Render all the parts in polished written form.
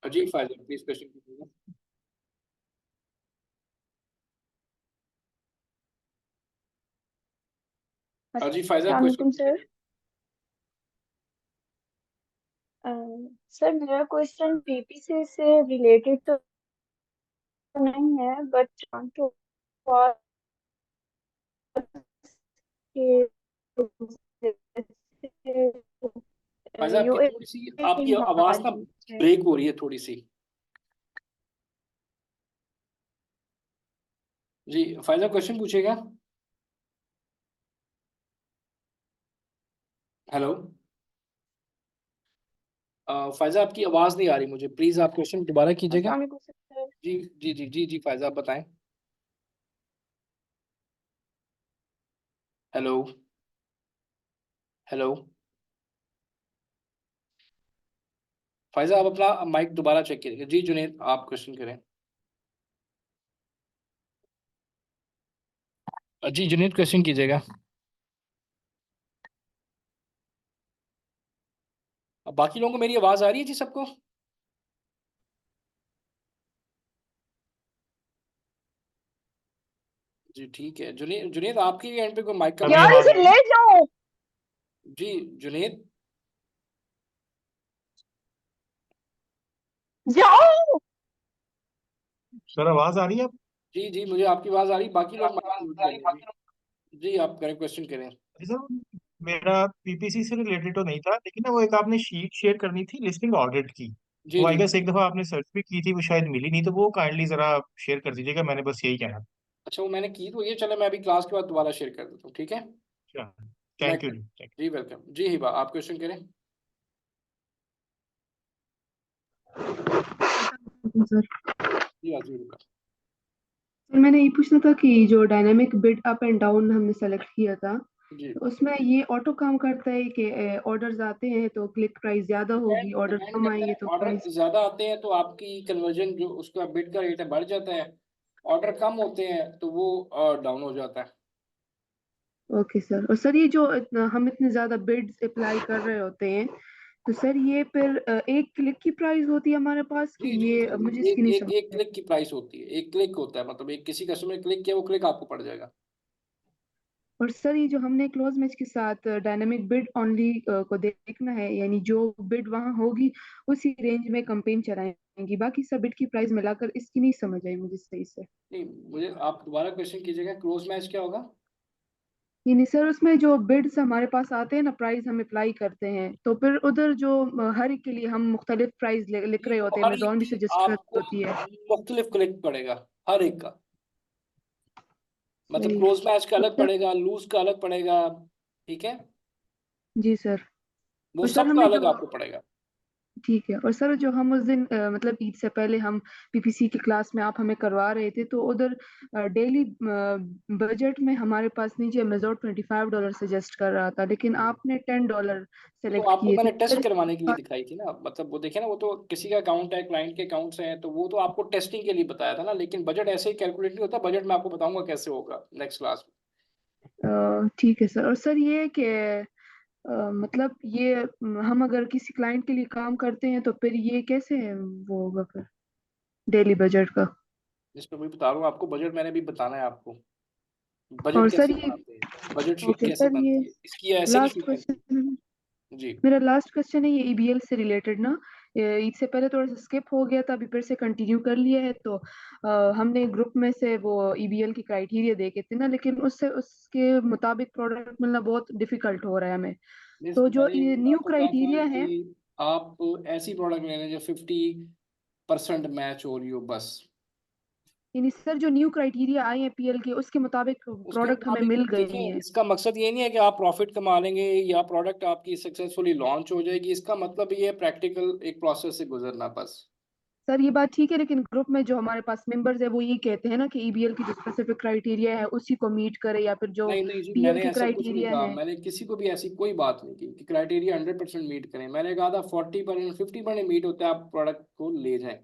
Ji Faiza please question कीजिएगा। जी फायजा अस्सलाम question वालेकुम सर। कीजिएगा। सर मेरा क्वेश्चन पीपीसी से रिलेटेड तो नहीं है, बट टू फायजा आपकी थोड़ी सी यूएई की आपकी आवाज ना मार्जिन है। ब्रेक हो रही है थोड़ी सी। जी फायजा क्वेश्चन पूछेगा। हेलो फायजा आपकी आवाज नहीं आ रही मुझे, प्लीज आप क्वेश्चन दोबारा कीजिएगा। अस्सलाम वालेकुम सर। जी जी जी जी जी फायजा आप बताएं। हेलो हेलो फायजा आप अपना माइक दोबारा चेक कीजिएगा। जी जुनेद आप क्वेश्चन करें। जी जुनेद क्वेश्चन कीजिएगा। अब बाकी लोगों को मेरी आवाज आ रही है जी सबको? जी ठीक है। जुनेद जुनेद आपके एंड पे कोई माइक का अभी यार आवाज इसे आ रही ले है। जाओ। जी जुनेद जाओ। सर आवाज आ रही है अब? जी जी मुझे आपकी आवाज आ रही, बाकी लोग माइक म्यूट कर लें। जी जी आप करें क्वेश्चन करें। जी सर, मेरा पीपीसी से रिलेटेड तो नहीं था, लेकिन ना वो एक आपने शीट शेयर करनी थी लिस्टिंग ऑडिट की। जी वो आई जी गेस एक दफा आपने सर्च भी की थी, वो शायद मिली नहीं, तो वो काइंडली जरा शेयर कर दीजिएगा, मैंने बस यही कहना अच्छा वो मैंने की तो ये, चलो मैं अभी क्लास के बाद दोबारा शेयर कर देता हूँ, ठीक है। था। मैं थैंक यू जी। जी वेलकम। जी हिबा आप क्वेश्चन करें। सर जी हाजी बिल्कुल। सर मैंने ये पूछना था कि जो dynamic bid up and down हमने सेलेक्ट किया था, जी तो उसमें ये ऑटो काम करता है कि ऑर्डर्स आते हैं तो क्लिक प्राइस ज्यादा होगी, डिपेंड ऑर्डर डिपेंड कम करता आएंगे है, तो प्राइस। ऑर्डर ज्यादा आते हैं तो आपकी कन्वर्जन जो उसका बिड का रेट है बढ़ जाता है, ऑर्डर कम होते हैं तो वो डाउन हो जाता है। Okay sir. और सर ये जो हम इतने ज्यादा बिड्स अप्लाई कर रहे होते हैं, तो सर ये फिर एक क्लिक की प्राइस होती है हमारे पास कि जी जी ये जी मुझे जी इसकी नहीं एक समझ एक है। क्लिक की प्राइस होती है, एक क्लिक होता है, मतलब एक किसी कस्टमर ने क्लिक किया वो क्लिक आपको पड़ जाएगा। और सर ये जो हमने क्लोज मैच के साथ डायनामिक बिड ओनली को देखना है, यानी जो बिड वहां होगी उसी रेंज में कंपेन चलाएंगी, बाकी सब बिड की प्राइस मिलाकर इसकी नहीं समझ आई मुझे सही से। नहीं मुझे आप दोबारा क्वेश्चन कीजिएगा, क्लोज मैच क्या होगा? यानी सर उसमें जो बिड्स हमारे पास आते हैं ना, प्राइस हम अप्लाई करते हैं, तो फिर उधर जो हर एक के लिए हम मुख्तलिफ प्राइस लिख जी रहे तो होते हैं, हर एक अमेजोन भी की सजेस्ट कर आपको होती है। मुख्तलिफ क्लिक पड़ेगा हर एक का, मतलब सही। क्लोज मैच का तो अलग सर पड़ेगा, लूज का अलग पड़ेगा, ठीक है, जी सर। वो और सर सबका हमें अलग जो आपको पड़ेगा। ठीक है, और सर जो हम उस दिन मतलब ईद से पहले हम पीपीसी की क्लास में आप हमें करवा रहे थे, तो उधर डेली बजट में हमारे पास नीचे अमेजोन $25 सजेस्ट कर रहा था, लेकिन आपने $10 वो तो सेलेक्ट आपको किए थे मैंने टेस्ट सर। करवाने के लिए दिखाई थी ना, मतलब वो देखे ना, वो तो किसी का अकाउंट है, क्लाइंट के अकाउंट्स हैं, तो वो तो आपको टेस्टिंग के लिए बताया था ना, लेकिन बजट ऐसे ही कैलकुलेट नहीं होता, बजट मैं आपको बताऊंगा कैसे होगा नेक्स्ट क्लास ठीक है सर। और सर ये कि मतलब ये हम अगर किसी क्लाइंट के लिए काम करते हैं तो फिर ये कैसे वो होगा फिर डेली बजट का। में। जिस पर वही बता रहा हूँ आपको, बजट मैंने भी बताना है आपको, और बजट सर कैसे ये बनाते हैं, बजट शीट ओके कैसे सर, ये बनती है, इसकी ऐसे नहीं लास्ट शीट बनती। क्वेश्चन, जी मेरा लास्ट क्वेश्चन है ये ईबीएल से रिलेटेड ना। इससे पहले थोड़ा सा स्किप हो गया था, अभी फिर से कंटिन्यू कर लिया है, तो हमने ग्रुप में से वो ईबीएल की क्राइटेरिया देखे थे ना, लेकिन उससे उसके मुताबिक प्रोडक्ट मिलना बहुत डिफिकल्ट हो रहा है हमें। जिस तो जो मैंने न्यू आपको कहा था क्राइटेरिया कि है, आप ऐसी प्रोडक्ट लेने जो 50% मैच हो रही हो बस, यानी सर जो न्यू क्राइटेरिया आए हैं पीएल के, उसके मुताबिक उसके प्रोडक्ट हमें मुताबिक मिल गई देखें, हैं। इसका मकसद ये नहीं है कि आप प्रॉफिट कमा लेंगे या प्रोडक्ट आपकी सक्सेसफुली लॉन्च हो जाएगी, इसका मतलब ये है प्रैक्टिकल एक प्रोसेस से गुजरना बस। सर ये बात ठीक है, लेकिन ग्रुप में जो हमारे पास मेंबर्स है वो ये कहते हैं ना कि ईबीएल की जो स्पेसिफिक क्राइटेरिया है उसी को मीट करे, या फिर जो नहीं नहीं जी, पीएल मैंने के ऐसा कुछ नहीं क्राइटेरिया कहा, है। मैंने किसी को भी ऐसी कोई बात नहीं की कि क्राइटेरिया 100% मीट करें, मैंने कहा था 40% 50% मीट होता है, आप प्रोडक्ट को ले जाएं,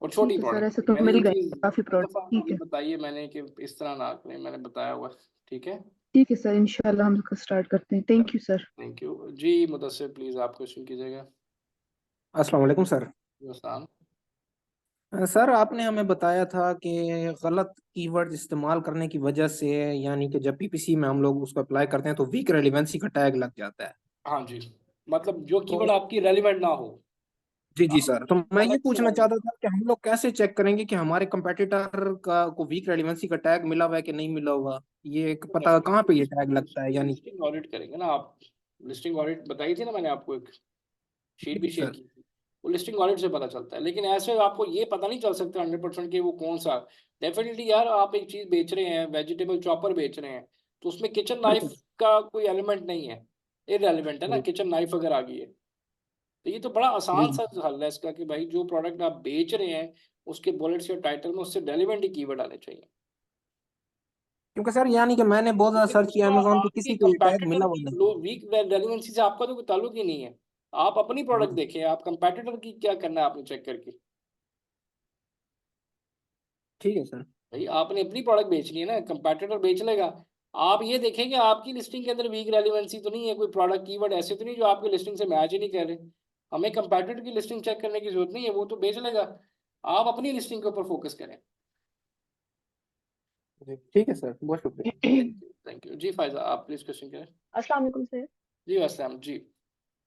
और छोटी ठीक है सर, प्रोडक्ट ऐसे की तो मैंने मिल ये गए चीज़ काफी कई प्रोडक्ट। दफ़ा ठीक आगे है। बताई है मैंने कि इस तरह ना करें, मैंने बताया हुआ है, ठीक है। ठीक है सर, इंशाल्लाह हम स्टार्ट करते हैं। Thank you sir. Thank you ji. Mudassir please आप क्वेश्चन कीजिएगा। अस्सलाम वालेकुम सर। हिंदुस्तान। सर आपने हमें बताया था कि गलत कीवर्ड इस्तेमाल करने की वजह से, यानी कि जब पीपीसी में हम लोग उसको अप्लाई करते हैं तो वीक रेलिवेंसी का टैग लग जाता है। हाँ जी, मतलब जो तो कीवर्ड आपकी रेलिवेंट ना हो, जी जी आप सर, तो मैं ये अलग से पूछना आएंगे। चाहता था कि हम लोग कैसे चेक करेंगे कि हमारे कंपेटिटर का को वीक रेलिवेंसी का टैग मिला हुआ है कि नहीं मिला हुआ, ये एक पता कहाँ पे ये टैग लगता है यानी। लिस्टिंग ऑडिट करेंगे ना आप। लिस्टिंग ऑडिट बताई थी ना मैंने आपको, एक शीट भी जी शेयर सर। की थी। वो लिस्टिंग ऑडिट से पता चलता है, लेकिन ऐसे आपको ये पता नहीं चल सकता 100% कि वो कौन सा। डेफिनेटली यार, आप एक चीज बेच रहे हैं, वेजिटेबल चॉपर बेच रहे हैं, तो उसमें किचन नाइफ बिल्कुल का कोई एलिमेंट नहीं है, इररेलेवेंट है ना, बिल्कुल। किचन नाइफ अगर आ गई है। तो ये तो बड़ा जी आसान जी। सा हल है इसका कि भाई जो प्रोडक्ट आप बेच रहे हैं उसके बुलेट्स या टाइटल में उससे रेलिवेंट ही कीवर्ड आने चाहिए। क्योंकि सर यानी कि मैंने बहुत ज्यादा सर्च किया तो अमेजोन पे, आपके किसी को ये टैग कंपैटिटर मिला हुआ की नहीं। लो वीक रेलिवेंसी से आपका तो कोई ताल्लुक ही नहीं है। आप अपनी प्रोडक्ट जी देखें, आप कंपैटिटर की क्या करना है आपने चेक करके। ठीक है सर। भाई आपने अपनी प्रोडक्ट बेचनी है ना, कंपैटिटर बेच लेगा। आप ये देखें कि आपकी लिस्टिंग के अंदर वीक रेलिवेंसी तो नहीं है, कोई प्रोडक्ट कीवर्ड ऐसे तो नहीं जो आपकी लिस्टिंग से मैच ही नहीं कर रहे। हमें कंपैटिटर की लिस्टिंग चेक करने की जरूरत नहीं है, वो तो बेच लेगा। आप अपनी लिस्टिंग के ऊपर फोकस करें। जी ठीक है सर, बहुत शुक्रिया। थैंक यू जी। फायजा आप प्लीज क्वेश्चन करें। अस्सलाम वालेकुम सर। जी अस्सलाम जी।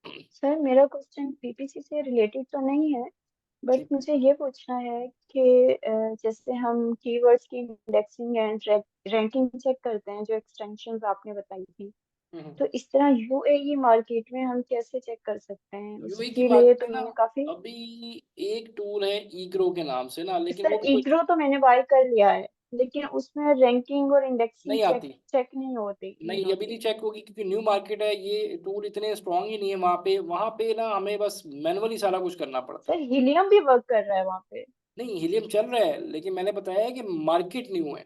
सर मेरा क्वेश्चन पीपीसी से रिलेटेड तो नहीं है, बट ठीक। मुझे ये पूछना है कि जैसे हम कीवर्ड्स की इंडेक्सिंग एंड रैंकिंग चेक करते हैं, जो एक्सटेंशंस आपने बताई थी, तो इस तरह यूएई मार्केट में हम कैसे चेक कर सकते हैं? यूएई की उसके लिए मार्केट तो में ना, मैंने काफी अभी एक टूल है ईग्रो के नाम से ना, लेकिन सर वो भी कोई ईग्रो तो मैंने बाय कर लिया है, लेकिन उसमें रैंकिंग और इंडेक्सिंग नहीं चेक आती। चेक नहीं होती नहीं, ईग्रो अभी से। नहीं चेक होगी क्योंकि न्यू मार्केट है, ये टूल इतने स्ट्रांग ही नहीं है वहाँ पे। वहाँ पे ना हमें बस मैनुअली सारा कुछ करना पड़ता सर है। हीलियम भी वर्क कर रहा है वहाँ पे? नहीं, हीलियम चल रहा है, लेकिन मैंने बताया है कि मार्केट न्यू है।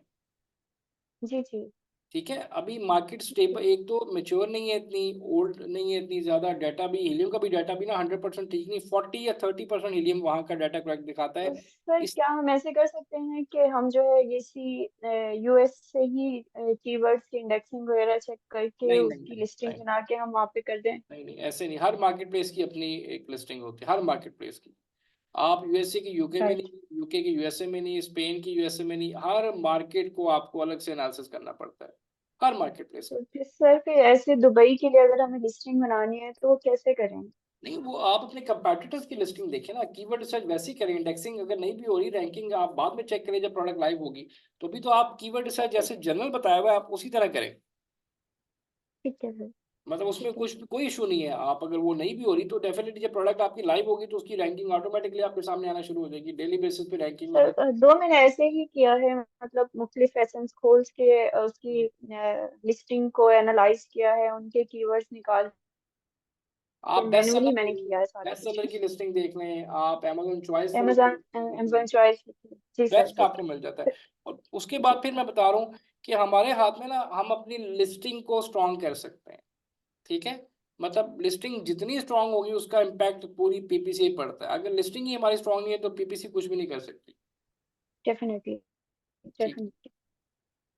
जी जी। ठीक है, अभी मार्केट स्टेबल, एक तो मेच्योर नहीं है इतनी, ओल्ड नहीं है इतनी ज्यादा। डाटा भी हीलियम का भी डाटा भी ना 100% ठीक नहीं, 40 या 30% हीलियम वहाँ का डाटा करेक्ट दिखाता तो है। सर इस क्या हम ऐसे कर सकते हैं कि हम जो है ये सी यूएस से ही कीवर्ड्स की इंडेक्सिंग वगैरह चेक करके नहीं नहीं उसकी नहीं लिस्टिंग नहीं बना के हम वहाँ पे कर दें? नहीं नहीं, ऐसे नहीं। हर मार्केट प्लेस की अपनी एक लिस्टिंग होती है, हर मार्केट प्लेस की। आप यूएसए की यूके में राइट। नहीं, यूके की यूएसए में नहीं, स्पेन की यूएसए में नहीं, हर मार्केट को आपको अलग से एनालिसिस करना पड़ता है, हर मार्केट प्लेस तो में। फिर सर फिर ऐसे दुबई के लिए अगर हमें लिस्टिंग बनानी है तो वो कैसे करें? नहीं, वो आप अपने कंपेटिटर्स की लिस्टिंग देखें ना, कीवर्ड रिसर्च वैसे ही करें। इंडेक्सिंग अगर नहीं भी हो रही, रैंकिंग आप बाद में चेक करें जब प्रोडक्ट लाइव होगी। तो भी तो आप कीवर्ड रिसर्च अच्छा, जैसे जनरल बताया हुआ है आप उसी तरह करें। ठीक है सर। मतलब उसमें ठीक है। कुछ कोई इशू नहीं है। आप अगर वो नहीं भी हो रही तो डेफिनेटली जब प्रोडक्ट आपकी लाइव होगी तो उसकी रैंकिंग ऑटोमेटिकली आपके सामने आना शुरू हो जाएगी, डेली बेसिस पे रैंकिंग में सर दिख। दो मैंने ऐसे ही किया है, मतलब मुख्तलिफ एसेंस खोल के उसकी लिस्टिंग को एनालाइज किया है, उनके कीवर्ड्स निकाल के आप बेस्ट मैनुअली सेलर मैंने किया है सारा बेस्ट कुछ। सेलर की लिस्टिंग देख लें, आप अमेजोन चॉइस वालों की अमेजोन लिस्टिंग देख अमेजोन लें, चॉइस। जी सर बेस्ट जी आपको सर। मिल जाता है। फिर- और उसके बाद जी। फिर मैं बता रहा हूँ कि हमारे हाथ में ना, हम अपनी लिस्टिंग को स्ट्रॉन्ग कर सकते हैं। ठीक है, मतलब लिस्टिंग जितनी स्ट्रांग होगी उसका इम्पैक्ट पूरी पीपीसी पे पड़ता है। अगर लिस्टिंग ही हमारी स्ट्रांग नहीं है तो पीपीसी कुछ भी नहीं कर सकती। डेफिनेटली ठीक, डेफिनेटली।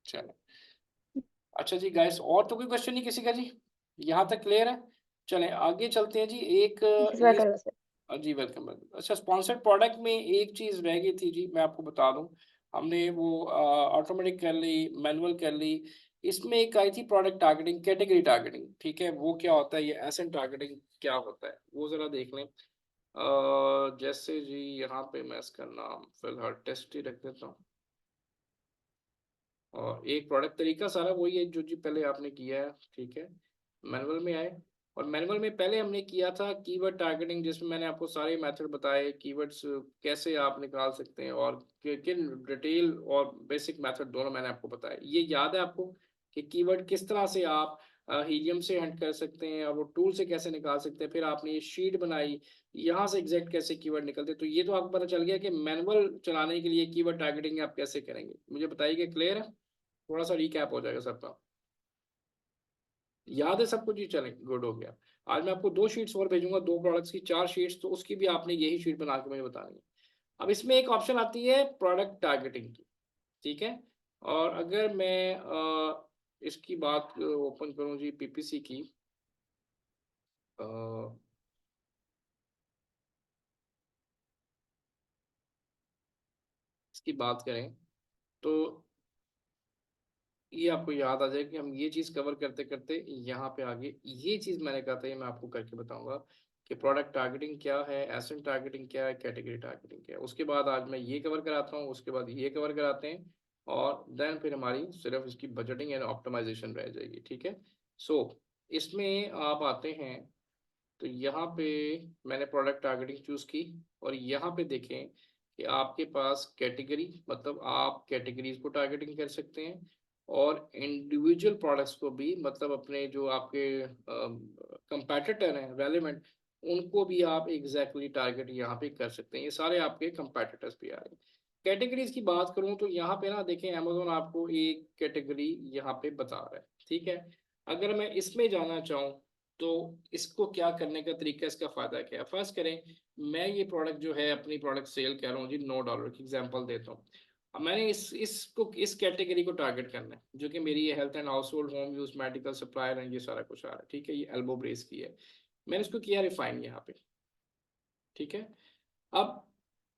चलो। अच्छा जी गाइस, और तो कोई क्वेश्चन नहीं किसी का जी, यहाँ तक क्लियर है। चलें आगे चलते हैं जी। एक ये, जज़ाकल्लाह सर। जी वेलकम वेलकम। अच्छा, स्पॉन्सर्ड प्रोडक्ट में एक चीज़ रह गई थी जी, मैं आपको बता दूं। हमने वो ऑटोमेटिक कर ली, मैनुअल कर ली। इसमें एक आई थी प्रोडक्ट टारगेटिंग, कैटेगरी टारगेटिंग। ठीक है, वो क्या होता है, ये एसेंट टारगेटिंग क्या होता है वो ज़रा देख लें। जैसे जी यहाँ पे मैं इसका नाम फिलहाल टेस्ट ही रख देता हूँ। और एक प्रोडक्ट तरीका सारा वही है जो जी पहले आपने किया है। ठीक है, मैनुअल में आए। और मैनुअल में पहले हमने किया था कीवर्ड टारगेटिंग, जिसमें मैंने आपको सारे मेथड बताए, कीवर्ड्स कैसे आप निकाल सकते हैं और किन डिटेल और बेसिक मेथड दोनों मैंने आपको बताए। ये याद है आपको कि कीवर्ड किस तरह से आप हीलियम से हंट कर सकते हैं और वो टूल से कैसे निकाल सकते हैं। फिर आपने ये शीट बनाई, यहाँ से एग्जैक्ट कैसे कीवर्ड निकलते। तो ये तो आपको पता चल गया कि मैनुअल चलाने के लिए कीवर्ड टारगेटिंग आप कैसे करेंगे। मुझे बताइए, क्लियर है? थोड़ा सा रिकैप हो जाएगा सबका, याद है सब कुछ? जी चलें, गुड हो गया। आज मैं आपको दो शीट्स और भेजूंगा, दो प्रोडक्ट्स की 4 शीट्स, तो उसकी भी आपने यही शीट बना के मुझे बतानी है। अब इसमें एक ऑप्शन आती है प्रोडक्ट टारगेटिंग की। ठीक है, और अगर मैं इसकी बात ओपन करूं जी, पीपीसी की, की बात करें तो ये आपको याद आ जाए कि हम ये चीज़ कवर करते करते यहाँ पे आगे ये चीज़ मैंने कहा था, ये मैं आपको करके बताऊंगा कि प्रोडक्ट टारगेटिंग क्या है, एसेट टारगेटिंग क्या है, कैटेगरी टारगेटिंग क्या है। उसके बाद आज मैं ये कवर कराता हूँ, उसके बाद ये कवर कराते हैं, और देन फिर हमारी सिर्फ इसकी बजटिंग एंड ऑप्टिमाइजेशन रह जाएगी। ठीक है। सो इसमें आप आते हैं तो यहाँ पे मैंने प्रोडक्ट टारगेटिंग चूज़ की, और यहाँ पे देखें कि आपके पास कैटेगरी, मतलब आप कैटेगरीज को टारगेटिंग कर सकते हैं, और इंडिविजुअल प्रोडक्ट्स को भी, मतलब अपने जो आपके कंपैटिटर हैं रेलेवेंट, उनको भी आप एग्जैक्टली टारगेट यहाँ पे कर सकते हैं। ये सारे आपके कंपैटिटर्स भी आ रहे हैं। कैटेगरीज की बात करूँ तो यहाँ पे ना देखें, अमेजोन आपको एक कैटेगरी यहाँ पे बता रहा है। ठीक है। अगर मैं इसमें जाना चाहूँ तो इसको क्या करने का तरीका, इसका फ़ायदा क्या है। फर्स्ट करें, मैं ये प्रोडक्ट जो है अपनी प्रोडक्ट सेल कर रहा हूँ जी $9 की एग्जांपल देता हूँ। अब मैंने इस कैटेगरी को टारगेट करना है, जो कि मेरी ये health and house hold, home use, medical supplier and ये सारा कुछ आ रहा है। ठीक है। ये एल्बो ब्रेस की है, मैंने इसको किया रिफाइन यहाँ पे। ठीक है। अब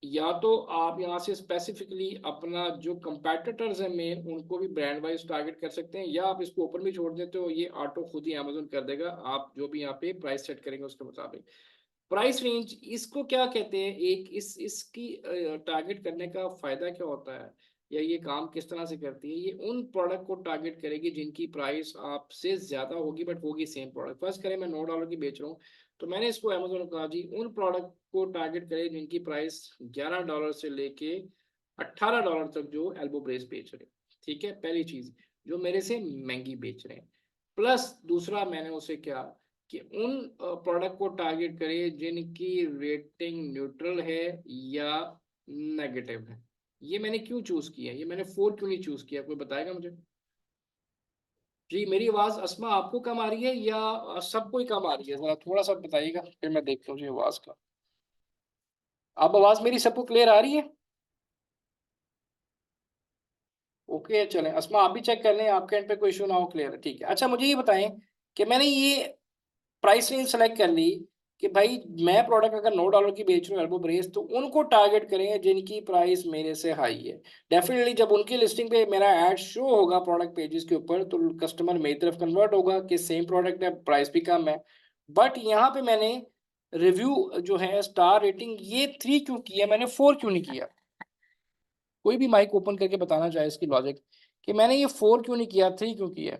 या तो आप यहाँ से स्पेसिफिकली अपना जो कंपेटिटर्स हैं मेन, उनको भी ब्रांड वाइज टारगेट कर सकते हैं, या आप इसको ओपन भी छोड़ देते हो, ये ऑटो खुद ही अमेजोन कर देगा, आप जो भी यहाँ पे प्राइस सेट करेंगे उसके मुताबिक। प्राइस रेंज इसको क्या कहते हैं, एक इसकी टारगेट करने का फायदा क्या होता है, या ये काम किस तरह से करती है। ये उन प्रोडक्ट को टारगेट करेगी जिनकी प्राइस आपसे ज्यादा होगी बट होगी सेम प्रोडक्ट। फर्स्ट करें, मैं $9 की बेच रहा हूँ, तो मैंने इसको अमेजोन कहा जी उन प्रोडक्ट को टारगेट करे जिनकी प्राइस $11 से लेके $18 तक जो एल्बो ब्रेस बेच रहे हैं। ठीक है। पहली चीज, जो मेरे से महंगी बेच रहे हैं। प्लस दूसरा मैंने उसे क्या कि उन प्रोडक्ट को टारगेट करिए जिनकी रेटिंग न्यूट्रल है या नेगेटिव है। ये मैंने क्यों चूज किया, ये मैंने 4 क्यों नहीं चूज किया, कोई बताएगा मुझे। जी मेरी आवाज अस्मा आपको कम आ रही है या सबको ही कम आ रही है, जरा थोड़ा सा बताइएगा फिर मैं देखता हूँ जी आवाज का। अब आवाज मेरी सबको क्लियर आ रही है। ओके चलें, अस्मा आप भी चेक कर लें आपके एंड पे कोई इशू ना हो। क्लियर है, ठीक है। अच्छा मुझे ये बताएं कि मैंने ये प्राइस रेंज सेलेक्ट कर ली कि भाई मैं प्रोडक्ट अगर $9 की बेच रहा हूँ एल्बो ब्रेस, तो उनको टारगेट करें जिनकी प्राइस मेरे से हाई है। डेफिनेटली जब उनकी लिस्टिंग पे मेरा ऐड शो होगा प्रोडक्ट पेजेस के ऊपर, तो कस्टमर मेरी तरफ कन्वर्ट होगा कि सेम प्रोडक्ट है, प्राइस भी कम है। बट यहाँ पे मैंने रिव्यू जो है स्टार रेटिंग ये 3 क्यों किया, मैंने 4 क्यों नहीं किया। कोई भी माइक ओपन करके बताना चाहे इसकी लॉजिक कि मैंने ये 4 क्यों नहीं किया, 3 क्यों किया।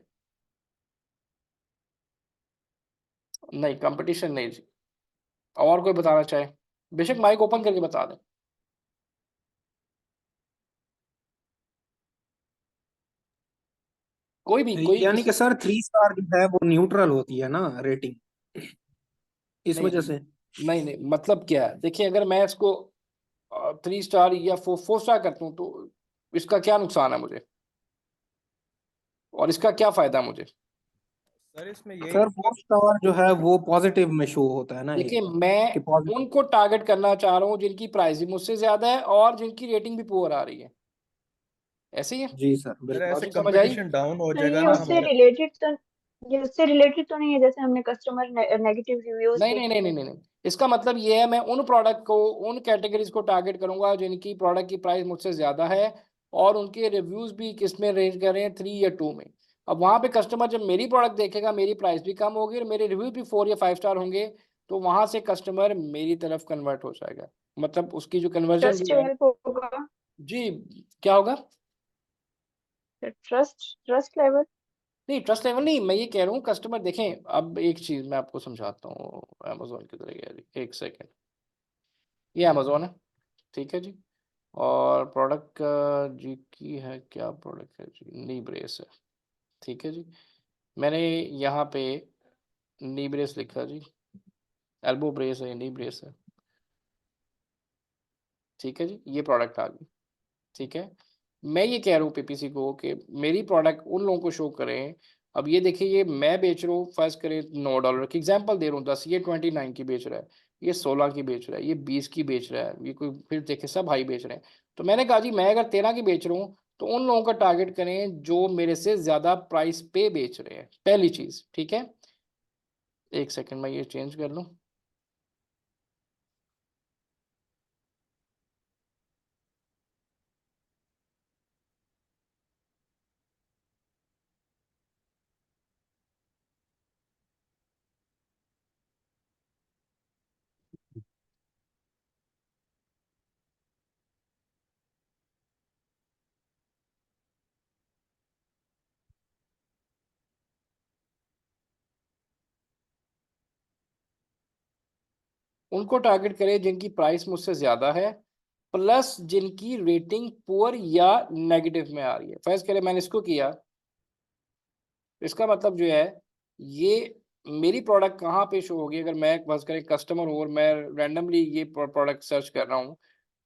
नहीं कंपटीशन नहीं जी, और कोई बताना चाहे बेशक माइक ओपन करके बता दें। कोई भी कोई यानी किसी कि सर 3 स्टार जो है वो न्यूट्रल होती है ना रेटिंग, इस नहीं वजह से। नहीं नहीं, मतलब क्या है देखिए, अगर मैं इसको 3 स्टार या 4 स्टार करता हूँ तो इसका क्या नुकसान है मुझे, और इसका क्या फायदा मुझे। सर इसमें यही सर 4 स्टार जो है वो पॉजिटिव में शो होता है ना देखिए एक, मैं कि पॉजिटिव। उनको टारगेट करना चाह रहा हूँ जिनकी प्राइस भी मुझसे ज्यादा है और जिनकी रेटिंग भी पुअर आ रही है। ऐसे ही है, जी सर सर बिल्कुल। ऐसे लॉजिक समझ आई। कंपटीशन डाउन हो तो जाएगा ये ना उससे हमारा। रिलेटेड तो ये उससे रिलेटेड तो नहीं है, जैसे हमने कस्टमर नेगेटिव रिव्यूज नहीं नहीं देखे नहीं नहीं हैं। नहीं नहीं। इसका मतलब ये है मैं उन प्रोडक्ट को, उन कैटेगरीज को टारगेट करूंगा जिनकी प्रोडक्ट की प्राइस मुझसे ज्यादा है और उनके रिव्यूज भी किस में रेंज कर रहे हैं, 3 या 2 में। अब वहां पे कस्टमर जब मेरी प्रोडक्ट देखेगा, मेरी प्राइस भी कम होगी और मेरे रिव्यू भी 4 या 5 स्टार होंगे, तो वहां से कस्टमर मेरी तरफ कन्वर्ट हो जाएगा। मतलब उसकी जो कन्वर्जन जो है। ट्रस्टेबल होगा। जी क्या होगा। Trust trust level. नहीं ट्रस्ट लेवल नहीं, मैं ये कह रहा हूँ कस्टमर देखें। अब एक चीज मैं आपको समझाता हूँ अमेजोन की तरह है जी, एक सेकेंड। ये अमेजोन है, ठीक है जी। और प्रोडक्ट का जी की है, क्या प्रोडक्ट है जी, नी ब्रेस है। ठीक है जी। मैंने यहाँ पे नी ब्रेस लिखा जी, एल्बो ब्रेस है, नी ब्रेस है। ठीक है जी, ये प्रोडक्ट आ गई। ठीक है। मैं ये कह रहा हूँ पीपीसी को कि मेरी प्रोडक्ट उन लोगों को शो करें। अब ये देखिए, ये मैं बेच रहा हूँ फर्स्ट करें $9 की एग्जांपल दे रहा हूँ, 10, ये 29 की बेच रहा है, ये 16 की बेच रहा है, ये 20 की बेच रहा है, ये कोई फिर देखे सब हाई बेच रहे हैं। तो मैंने कहा जी मैं अगर 13 की बेच रहा हूँ तो उन लोगों का टारगेट करें जो मेरे से ज्यादा प्राइस पे बेच रहे हैं, पहली चीज। ठीक है। एक सेकेंड मैं ये चेंज कर लूँ। उनको टारगेट करें जिनकी प्राइस मुझसे ज़्यादा है, प्लस जिनकी रेटिंग पुअर या नेगेटिव में आ रही है। फर्ज करें मैंने इसको किया, इसका मतलब जो है ये मेरी प्रोडक्ट कहाँ पे शो होगी, अगर मैं फर्ज करें कस्टमर हूँ और मैं रैंडमली ये प्रोडक्ट सर्च कर रहा हूँ,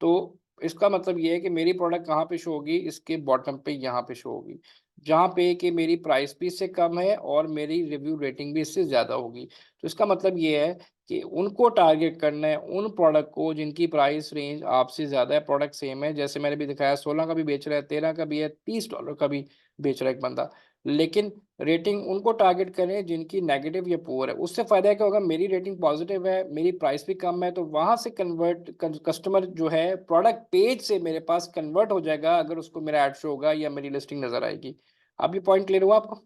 तो इसका मतलब ये है कि मेरी प्रोडक्ट कहाँ पे शो होगी, इसके बॉटम पे यहाँ पे शो होगी, जहाँ पे कि मेरी प्राइस भी इससे कम है और मेरी रिव्यू रेटिंग भी इससे ज़्यादा होगी। तो इसका मतलब ये है कि उनको टारगेट करना है, उन प्रोडक्ट को जिनकी प्राइस रेंज आपसे ज़्यादा है, प्रोडक्ट सेम है, जैसे मैंने भी दिखाया 16 का भी बेच रहा है, 13 का भी है, $30 का भी बेच रहा है एक बंदा, लेकिन रेटिंग उनको टारगेट करें जिनकी नेगेटिव या पुअर है। उससे फायदा क्या होगा, मेरी रेटिंग पॉजिटिव है, मेरी प्राइस भी कम है, तो वहां से कन्वर्ट कस्टमर जो है प्रोडक्ट पेज से मेरे पास कन्वर्ट हो जाएगा अगर उसको मेरा ऐड शो होगा या मेरी लिस्टिंग नजर आएगी। अब ये पॉइंट क्लियर हुआ आपको?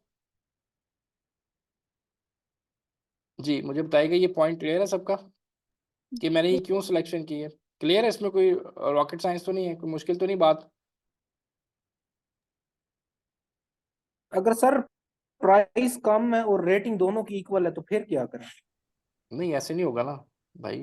जी मुझे बताइएगा, ये पॉइंट क्लियर है सबका कि मैंने ये क्यों सिलेक्शन की है? क्लियर है? इसमें कोई रॉकेट साइंस तो नहीं है, कोई मुश्किल तो नहीं बात? अगर सर प्राइस कम है और रेटिंग दोनों की इक्वल है तो फिर क्या करें? नहीं ऐसे नहीं होगा ना भाई,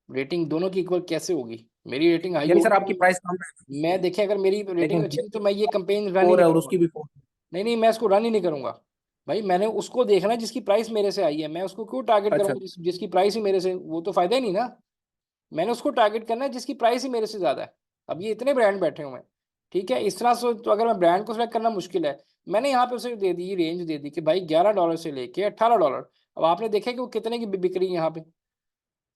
रेटिंग दोनों की इक्वल कैसे होगी? मेरी रेटिंग हाई यानी सर होगी आपकी तो प्राइस कम है मैं देखे, अगर मेरी रेटिंग लेकिन अच्छी थी तो मैं ये कंपेन रन ही फोर नहीं है और करूंगा। उसकी भी फोर। नहीं नहीं, मैं इसको रन ही नहीं करूंगा भाई। मैंने उसको देखना है जिसकी प्राइस मेरे से आई है, मैं उसको क्यों टारगेट अच्छा करूंगा जिसकी प्राइस ही मेरे से, वो तो फायदा ही नहीं ना। मैंने उसको टारगेट करना है जिसकी प्राइस ही मेरे से ज्यादा है। अब ये इतने ब्रांड बैठे हुए हैं, ठीक है, इस तरह से तो अगर मैं ब्रांड को सिलेक्ट करना मुश्किल है। मैंने यहाँ पे उसे दे दी रेंज, दे दी कि भाई $11 से लेके $18। अब आपने देखा कि वो कितने की बिक रही है यहाँ पे,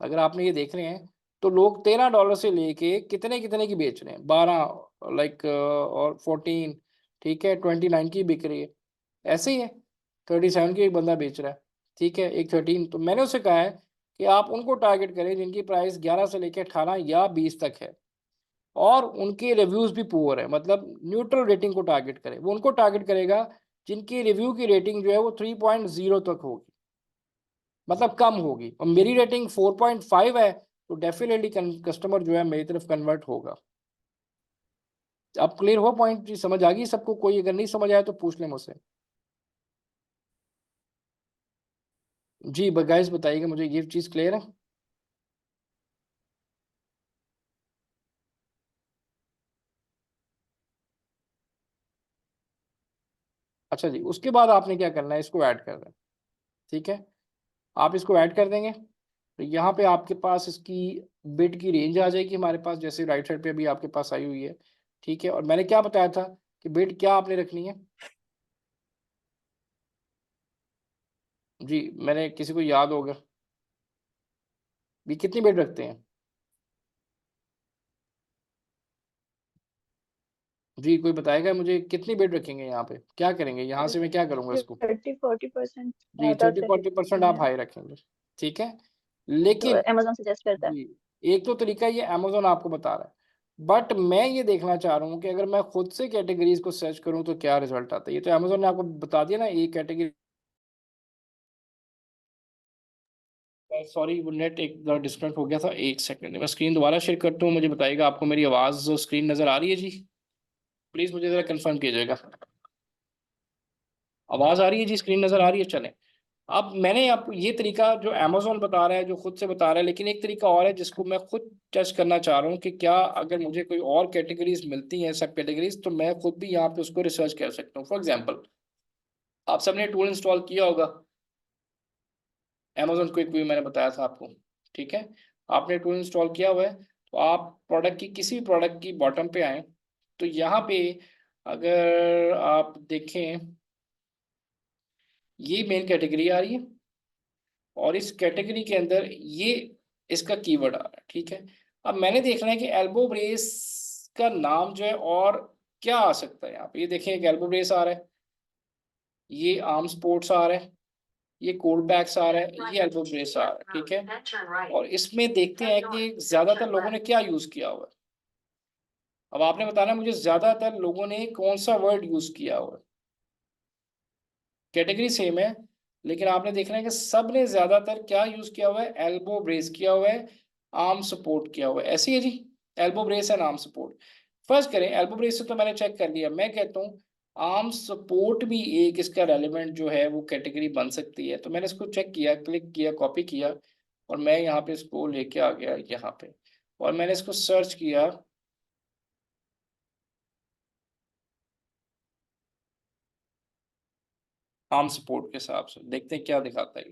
अगर आपने ये देख रहे हैं तो लोग $13 से लेके कितने कितने की बेच रहे हैं, 12 लाइक और 14, ठीक है, 29 की बिक रही है, ऐसे ही है। 37 की एक बंदा बेच रहा है, ठीक है, एक 13। तो मैंने उसे कहा है कि आप उनको टारगेट करें जिनकी प्राइस 11 से लेकर 18 या 20 तक है और उनके रिव्यूज भी पुअर है, मतलब न्यूट्रल रेटिंग को टारगेट करें। वो उनको टारगेट करेगा जिनकी रिव्यू की रेटिंग जो है वो 3.0 तक होगी, मतलब कम होगी, और मेरी रेटिंग 4.5 है, तो डेफिनेटली कस्टमर जो है मेरी तरफ कन्वर्ट होगा। अब क्लियर हो पॉइंट? जी समझ आ गई सबको? कोई अगर नहीं समझ आया तो पूछ लें मुझसे। जी गाइस बताइएगा मुझे, ये चीज़ क्लियर है? अच्छा जी, उसके बाद आपने क्या करना है, इसको ऐड कर दें, ठीक है, आप इसको ऐड कर देंगे तो यहाँ पे आपके पास इसकी बिड की रेंज आ जाएगी हमारे पास, जैसे राइट साइड पे अभी आपके पास आई हुई है, ठीक है। और मैंने क्या बताया था कि बिड क्या आपने रखनी है? जी मैंने, किसी को याद होगा भी कितनी बिड रखते हैं? जी कोई बताएगा मुझे कितनी बिड रखेंगे यहाँ पे, क्या करेंगे यहाँ से, मैं क्या करूँगा इसको? 30-40% जी ज़्यादा 30-40% आप है हाई रखेंगे, ठीक है, तो लेकिन अमेजोन सजेस्ट करता है। जी एक तो तरीका ये अमेजोन आपको बता रहा है, बट मैं ये देखना चाह रहा हूँ कि अगर मैं खुद से कैटेगरीज को सर्च करूँ तो क्या रिजल्ट आता है। ये तो अमेजोन ने आपको बता दिया ना, एक कैटेगरी, सॉरी वो नेट एक डिस्कनेक्ट हो गया था, एक सेकंड मैं स्क्रीन दोबारा शेयर करता हूँ, मुझे बताइएगा आपको मेरी आवाज़ स्क्रीन नज़र आ रही है जी? प्लीज़ मुझे ज़रा कंफर्म कीजिएगा, आवाज़ आ रही है जी, स्क्रीन नज़र आ रही है? चलें, अब मैंने आप ये तरीका जो अमेजोन बता रहा है, जो खुद से बता रहा है, लेकिन एक तरीका और है जिसको मैं खुद टेस्ट करना चाह रहा हूँ कि क्या अगर मुझे कोई और कैटेगरीज मिलती हैं, सब कैटेगरीज, तो मैं खुद भी यहाँ पे उसको रिसर्च कर सकता हूँ। फॉर एग्जांपल आप सबने टूल इंस्टॉल किया होगा, अमेजोन क्विक व्यू मैंने बताया था आपको, ठीक है, आपने टूल इंस्टॉल किया हुआ है, तो आप प्रोडक्ट की, किसी भी प्रोडक्ट की बॉटम पे आए, तो यहाँ पे अगर आप देखें ये मेन कैटेगरी आ रही है और इस कैटेगरी के अंदर ये इसका कीवर्ड आ रहा है, ठीक है। अब मैंने देखना है कि एल्बो ब्रेस का नाम जो है और क्या आ सकता है यहाँ पे। ये देखें एक एल्बो ब्रेस आ रहा है, ये आर्म स्पोर्ट्स आ रहा है, ये कोल्ड पैक्स आ रहा है, ये एल्बो ब्रेस आ रहा है, ठीक है। और इसमें देखते हैं कि ज्यादातर लोगों ने क्या यूज किया हुआ है। अब आपने बताना है मुझे ज्यादातर लोगों ने कौन सा वर्ड यूज किया हुआ है। कैटेगरी सेम है लेकिन आपने देखना है कि सब ने ज्यादातर क्या यूज किया हुआ है, एल्बो ब्रेस किया हुआ है, आर्म सपोर्ट किया हुआ है, ऐसी है जी, elbow brace and arm support. First करें एल्बो ब्रेस से, तो मैंने चेक कर लिया, मैं कहता हूँ आर्म सपोर्ट भी एक इसका रेलिवेंट जो है वो कैटेगरी बन सकती है। तो मैंने इसको चेक किया, क्लिक किया, कॉपी किया और मैं यहाँ पे इसको लेके आ गया यहाँ पे, और मैंने इसको सर्च किया। आर्म सपोर्ट के हिसाब से देखते हैं क्या दिखाता है।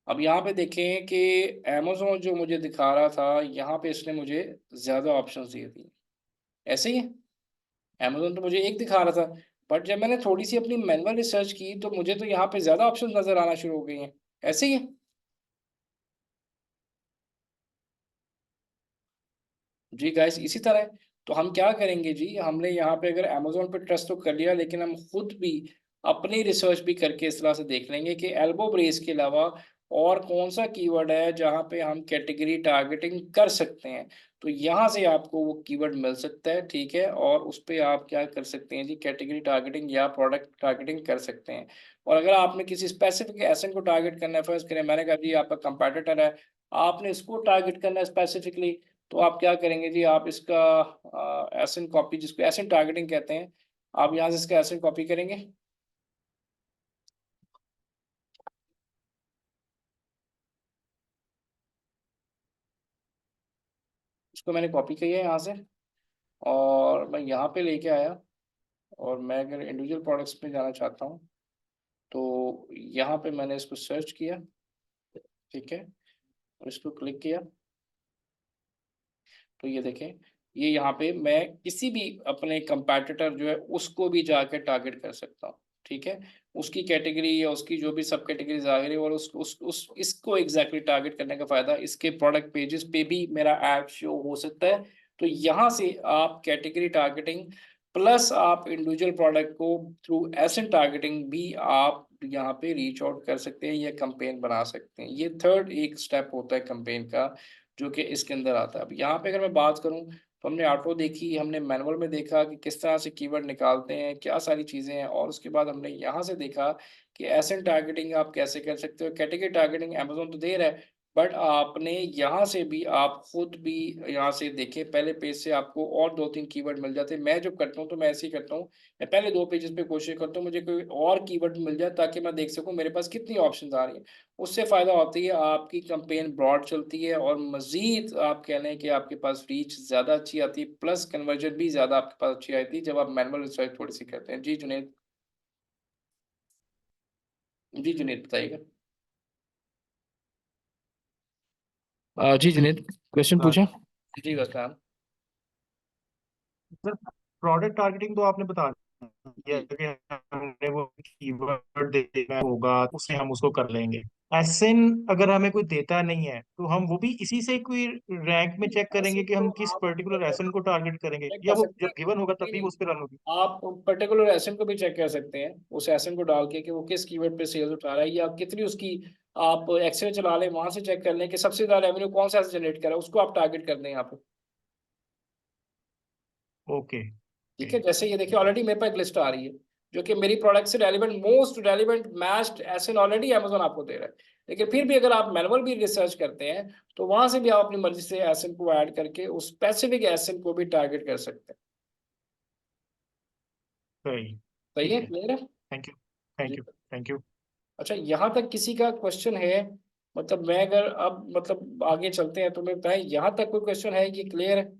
अब यहाँ पे देखें कि Amazon जो मुझे दिखा रहा था, यहाँ पे इसने मुझे ज़्यादा ऑप्शंस दिए थे। ऐसे ही है, Amazon तो मुझे एक दिखा रहा था, बट जब मैंने थोड़ी सी अपनी मैनुअल रिसर्च की तो मुझे तो यहाँ पे ज़्यादा ऑप्शंस नज़र आना शुरू हो गए हैं। ऐसे ही है। जी गाइस, इसी तरह है। तो हम क्या करेंगे जी, हमने यहाँ पे अगर Amazon पे ट्रस्ट तो कर लिया, लेकिन हम खुद भी अपनी रिसर्च भी करके इस तरह से देख लेंगे कि एल्बो ब्रेस के अलावा और कौन सा कीवर्ड है जहाँ पे हम कैटेगरी टारगेटिंग कर सकते हैं। तो यहाँ से आपको वो कीवर्ड मिल सकता है, ठीक है, और उस पर आप क्या कर सकते हैं जी, कैटेगरी टारगेटिंग या प्रोडक्ट टारगेटिंग कर सकते हैं। और अगर आपने किसी स्पेसिफिक एसेट को टारगेट करना है, फर्स्ट करें मैंने कहा जी आपका कंपेटिटर है, आपने इसको टारगेट करना है स्पेसिफिकली, तो आप क्या करेंगे जी, आप इसका एसिन कॉपी, जिसको एसिन टारगेटिंग कहते हैं, आप यहाँ से इसका एसिन कॉपी करेंगे। इसको मैंने कॉपी किया है यहाँ से, और मैं यहाँ पे लेके आया, और मैं अगर इंडिविजुअल प्रोडक्ट्स में जाना चाहता हूँ तो यहाँ पे मैंने इसको सर्च किया, ठीक है, और इसको क्लिक किया। तो ये देखें, ये यहाँ पे मैं किसी भी अपने कंपैटिटर जो है उसको भी जाकर टारगेट कर सकता हूँ, ठीक है, उसकी कैटेगरी या उसकी जो भी सब कैटेगरीज आ गई, और उस इसको एग्जैक्टली टारगेट करने का फायदा इसके प्रोडक्ट पेजेस पे भी मेरा ऐड शो हो सकता है। तो यहाँ से आप कैटेगरी टारगेटिंग प्लस आप इंडिविजुअल प्रोडक्ट को थ्रू एसेट टारगेटिंग भी आप यहाँ पे रीच आउट कर सकते हैं या कैंपेन बना सकते हैं। ये थर्ड एक स्टेप होता है कैंपेन का, जो कि इसके अंदर आता है। अब यहाँ पे अगर मैं बात करूँ तो हमने ऑटो देखी, हमने मैनुअल में देखा कि किस तरह से कीवर्ड निकालते हैं, क्या सारी चीज़ें हैं, और उसके बाद हमने यहाँ से देखा कि एसेट टारगेटिंग आप कैसे कर सकते हो। कैटेगरी टारगेटिंग Amazon तो दे रहा है, बट आपने यहाँ से भी आप खुद भी यहाँ से देखें, पहले पेज से आपको और 2-3 कीवर्ड मिल जाते हैं। मैं जब करता हूँ तो मैं ऐसे ही करता हूँ, मैं पहले 2 पेजेस पे कोशिश करता हूँ मुझे कोई और कीवर्ड मिल जाए, ताकि मैं देख सकूँ मेरे पास कितनी ऑप्शंस आ रही हैं। उससे फ़ायदा होती है, आपकी कैंपेन ब्रॉड चलती है, और मज़ीद आप कह लें कि आपके पास रीच ज़्यादा अच्छी आती है, प्लस कन्वर्जन भी ज़्यादा आपके पास अच्छी आती है जब आप मैनुअल रिसर्च थोड़ी सी करते हैं। जी जुनेद, जी जुनेद बताइएगा। जी जुनेद, क्वेश्चन पूछें। जी वसलाम। सर प्रोडक्ट टारगेटिंग तो आपने बता दिया जी कि हमने वो कीवर्ड देना होगा, उससे हम उसको कर लेंगे। एसएन अगर हमें कोई देता नहीं है तो हम वो भी इसी से कोई रैंक में चेक ऐसे करेंगे कि तो हम किस आप पर्टिकुलर एसएन को टारगेट करेंगे, चेक या कर वो सकते जब हैं। गिवन होगा नहीं तभी नहीं, उस पर रन होगी। आप पर्टिकुलर एसन को भी चेक कर सकते हैं, उस एसन को डाल के कि वो किस कीवर्ड पे सेल्स उठा रहा है, या कितनी उसकी, आप एक्सेल चला लें, वहां से चेक कर लें कि सबसे ज्यादा रेवेन्यू कौन सा जनरेट कर रहा है, उसको आप टारगेट कर दें यहाँ पे। ओके। ठीक है, जैसे ये देखिए ऑलरेडी मेरे पास एक लिस्ट आ रही है जो कि मेरी प्रोडक्ट से रेलिवेंट, मोस्ट रेलिवेंट मैच्ड एसन ऑलरेडी Amazon आपको दे रहा है। लेकिन फिर भी अगर आप मैनुअल भी रिसर्च करते हैं तो वहां से भी आप अपनी मर्जी से एसन को ऐड करके उस स्पेसिफिक एसन को भी टारगेट कर सकते हैं। सही। सही है, ठीक है। क्लियर है। Thank you. Thank ji. You. Thank you. अच्छा, यहाँ तक किसी का क्वेश्चन है? मतलब मैं अगर अब मतलब आगे चलते हैं तो मैं बताएं, यहाँ तक कोई क्वेश्चन है, ये क्लियर है?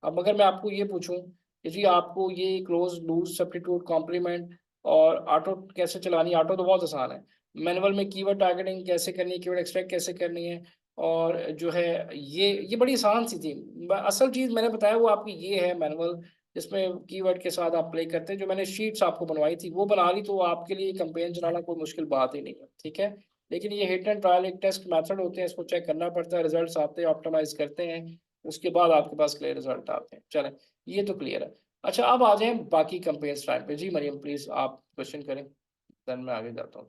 अब अगर मैं आपको ये पूछूं कि जी आपको ये क्लोज लूज सब्स्टिट्यूट कॉम्प्लीमेंट और ऑटो कैसे चलानी है, ऑटो तो बहुत आसान है। मैनुअल में कीवर्ड टारगेटिंग कैसे करनी है, कीवर्ड एक्सट्रैक्ट कैसे करनी है, और जो है ये बड़ी आसान सी थी। असल चीज़ मैंने बताया वो आपकी ये है मैनुअल, जिसमें कीवर्ड के साथ आप प्ले करते हैं। जो मैंने शीट्स आपको बनवाई थी वो बना ली, तो आपके लिए कैंपेन चलाना कोई मुश्किल बात ही नहीं है, ठीक है। लेकिन ये हिट एंड ट्रायल एक टेस्ट मेथड होते हैं, इसको चेक करना पड़ता है, रिजल्ट्स आते हैं, ऑप्टिमाइज करते हैं, उसके बाद आपके पास क्लियर रिजल्ट आते हैं। चलें, ये तो क्लियर है। अच्छा, अब आ जाएं बाकी कंपेयर्स टाइम पे। जी मरियम प्लीज आप क्वेश्चन करें, देन मैं आगे जाता हूँ।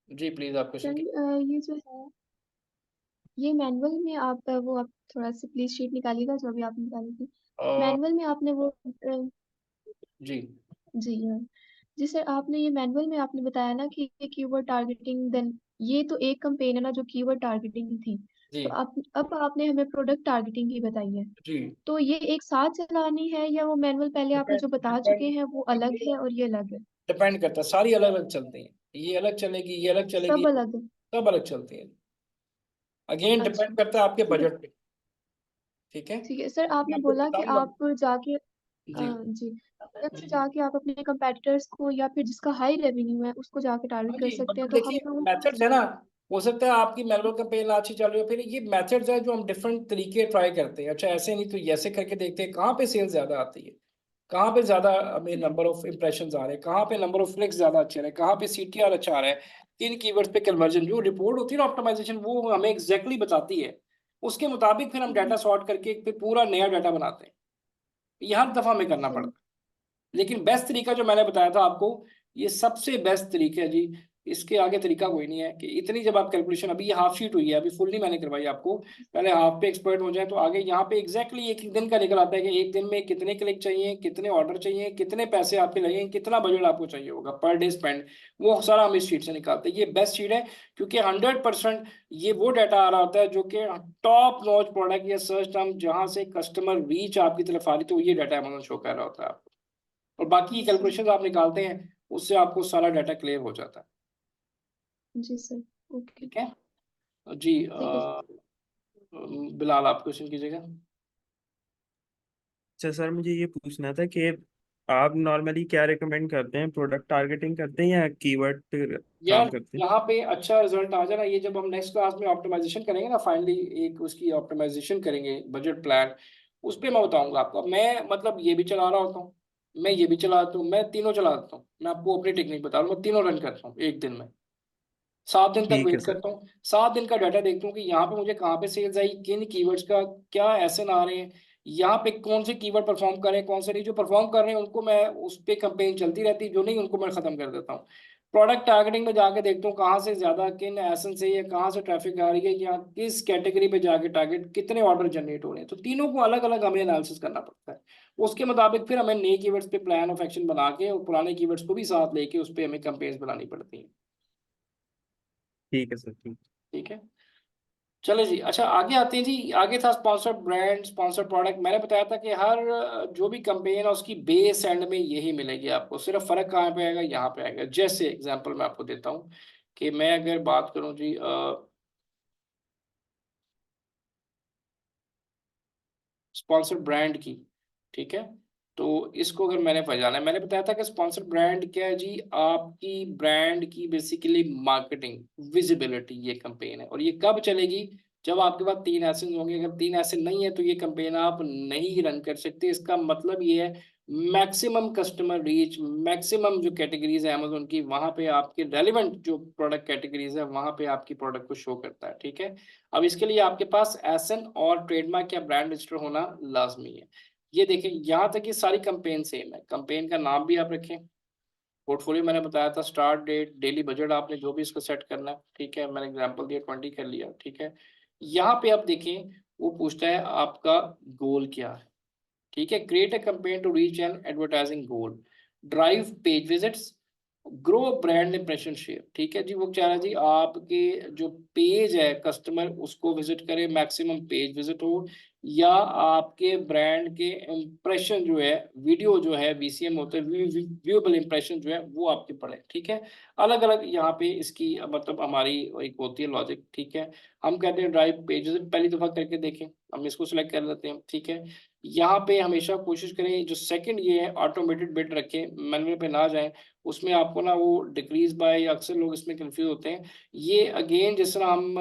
जी प्लीज आप क्वेश्चन सर की। ये जो है, ये मैनुअल में आप वो आप थोड़ा सा प्लीज शीट निकालिएगा जो अभी आप निकाली थी। मैनुअल में आपने वो जी जी हाँ। जी सर, आपने ये मैनुअल में आपने बताया ना कि ये कीवर्ड टारगेटिंग, देन ये तो एक कंपेन है ना जो कीवर्ड टारगेटिंग थी। जी तो आप अब आपने हमें प्रोडक्ट टारगेटिंग ही बताई है। जी। तो ये एक साथ चलानी है या वो मैनुअल पहले आपने डिपेंड जो बता चुके डिपेंड हैं वो अलग है और ये अलग है? डिपेंड करता है, सारी अलग अलग चलती हैं। ये अलग चलेगी, ये अलग चलेगी, सब अलग है। सब अलग चलती है। अगेन अच्छा डिपेंड करता है आपके ठीक है। बजट पे। ठीक है, ठीक है सर, मैं आपने आपको बोला कि बताऊंगा। आप जाके जी जी अलग से जी। जाके आप अपने कंपेटिटर्स को या फिर जिसका हाई रेवेन्यू है उसको जाके टारगेट हाँ कर जी, सकते हैं, मतलब तो देखिए हम लोगों को मेथड्स है ना, हो सकता है आपकी मैनुअल कैंपेन अच्छी चल रही हो, फिर ये मेथड्स है जो हम डिफरेंट तरीके ट्राई करते हैं। अच्छा ऐसे नहीं तो ऐसे करके देखते हैं कहाँ पे सेल ज्यादा आती है, कहाँ पे ज्यादा हमें नंबर ऑफ इंप्रेशन आ रहे हैं, कहाँ पे नंबर ऑफ क्लिक्स ज्यादा अच्छे आ रहे हैं, कहाँ पे CTR अच्छा आ रहा है, किन कीवर्ड्स पे कन्वर्जन, जो रिपोर्ट होती है ना ऑप्टिमाइजेशन, वो हमें एग्जैक्टली बताती है। उसके मुताबिक फिर हम डाटा सॉर्ट करके फिर पूरा नया डाटा बनाते हैं। ये हर दफा हमें करना सही। पड़ता है। लेकिन बेस्ट तरीका जो मैंने बताया था आपको, ये सबसे बेस्ट तरीका है जी। इसके आगे तरीका कोई नहीं है कि इतनी जब आप कैलकुलेशन, अभी ये हाफ शीट हुई है, अभी फुल नहीं मैंने करवाई आपको, पहले हाफ पे एक्सपर्ट हो जाए तो आगे यहाँ पे एग्जैक्टली एक दिन का निकल आता है कि एक दिन में कितने क्लिक चाहिए, कितने ऑर्डर चाहिए, कितने पैसे आपके लगेंगे, कितना बजट आपको चाहिए होगा पर डे स्पेंड, वो सारा हम इस शीट से निकालते हैं। ये बेस्ट शीट है क्योंकि 100% ये वो डाटा आ रहा होता है जो कि टॉप नॉच प्रोडक्ट या सर्च टर्म जहां से कस्टमर रीच आपकी तरफ आ रही, तो ये डाटा अमेजन शो कर रहा होता है। और बाकी सर कैलकुलेशन आप निकालते हैं, उससे आपको सारा डाटा क्लियर हो जाता है। जी सर। ओके। ठीक है जी। ठीक है सर। बिलाल आप क्वेश्चन कीजिएगा। अच्छा सर, मुझे ये पूछना था कि आप नॉर्मली क्या रिकमेंड करते हैं, प्रोडक्ट टारगेटिंग करते हैं या कीवर्ड काम यार करते हैं? यहाँ पे अच्छा रिजल्ट आ जाना, ये जब हम नेक्स्ट क्लास में ऑप्टिमाइजेशन करेंगे ना, फाइनली एक उसकी ऑप्टिमाइजेशन करेंगे बजट प्लान, उस पर मैं बताऊंगा आपको। मैं मतलब ये भी चला रहा होता हूँ, मैं ये भी चलाता हूँ, मैं तीनों चलाता हूँ। मैं आपको अपनी टेक्निक बता रहा हूँ, मैं तीनों रन करता हूँ एक दिन में। 7 दिन तक ठीक है वेट सर। करता हूँ, 7 दिन का डाटा देखता हूँ कि यहाँ पे मुझे कहाँ पे सेल्स आई, किन कीवर्ड्स का क्या ऐसे ना आ रहे हैं, यहाँ पे कौन से कीवर्ड परफॉर्म कर रहे हैं, कौन से नहीं। जो परफॉर्म कर रहे हैं उनको मैं उस पर कंपेन चलती रहती है, जो नहीं उनको मैं खत्म कर देता हूँ। प्रोडक्ट टारगेटिंग में जाके देखता हूँ कहाँ से ज्यादा, किन एसन से या कहाँ से ट्रैफिक आ रही है, या किस कैटेगरी पे जाके टारगेट, कितने ऑर्डर जनरेट हो रहे हैं। तो तीनों को अलग अलग हमें एनालिसिस करना पड़ता है। उसके मुताबिक फिर हमें नए कीवर्ड्स पे प्लान ऑफ एक्शन बना के और पुराने कीवर्ड्स को भी साथ लेके उस पर हमें कंपेन्स बनानी पड़ती हैं। ठीक है सर। ठीक। ठीक है, चलो जी। अच्छा आगे आते हैं जी। आगे था स्पॉन्सर्ड ब्रांड, स्पॉन्सर्ड प्रोडक्ट। मैंने बताया था कि हर जो भी कंपेन है उसकी बेस एंड में यही मिलेगी आपको, सिर्फ फर्क कहाँ पे आएगा, यहाँ पे आएगा। जैसे एग्जांपल मैं आपको देता हूँ कि मैं अगर बात करूँ जी स्पॉन्सर्ड ब्रांड की, ठीक है, तो इसको अगर मैंने पहचाना है, मैंने बताया था कि स्पॉन्सर्ड ब्रांड क्या है जी, आपकी ब्रांड की बेसिकली मार्केटिंग विजिबिलिटी, ये कंपेन है। और ये कब चलेगी, जब आपके पास 3 एसेंस होंगे। अगर 3 एसेंस नहीं है तो ये कंपेन आप नहीं रन कर सकते। इसका मतलब ये है मैक्सिमम कस्टमर रीच, मैक्सिमम जो कैटेगरीज है अमेजोन की, वहां पे आपके रेलिवेंट जो प्रोडक्ट कैटेगरीज है वहां पे आपकी प्रोडक्ट को शो करता है। ठीक है, अब इसके लिए आपके पास एसएन और ट्रेडमार्क या ब्रांड रजिस्टर होना लाजमी है। ये देखें, यहाँ तक ये सारी कंपेन सेम है। कंपेन का नाम भी आप रखें, पोर्टफोलियो मैंने बताया था, स्टार्ट डेट, डेली बजट आपने जो भी इसको सेट करना है। ठीक है, मैंने एग्जांपल दिया 20 कर लिया। ठीक है, यहाँ पे आप देखें वो पूछता है आपका गोल क्या है। ठीक है, create a campaign to reach an advertising goal, drive page visits, grow brand impression share. ठीक है जी, वो चाह रहा है जी आपके जो पेज है कस्टमर उसको विजिट करे, मैक्सिमम पेज विजिट हो, या आपके ब्रांड के इंप्रेशन जो है, वीडियो जो है VCM होते हैं, व्यूएबल इंप्रेशन जो है वो आपके पड़े। ठीक है, अलग अलग यहाँ पे इसकी मतलब हमारी एक होती है लॉजिक। ठीक है, हम कहते हैं ड्राइव पेज विजिट, पहली दफा करके देखें, हम इसको सिलेक्ट कर लेते हैं। ठीक है, यहाँ पे हमेशा कोशिश करें जो सेकंड ये है ऑटोमेटेड बिड रखें, मैनुअल पे ना जाएं। उसमें आपको ना वो डिक्रीज बाय, अक्सर लोग इसमें कंफ्यूज होते हैं। ये अगेन जिस तरह हम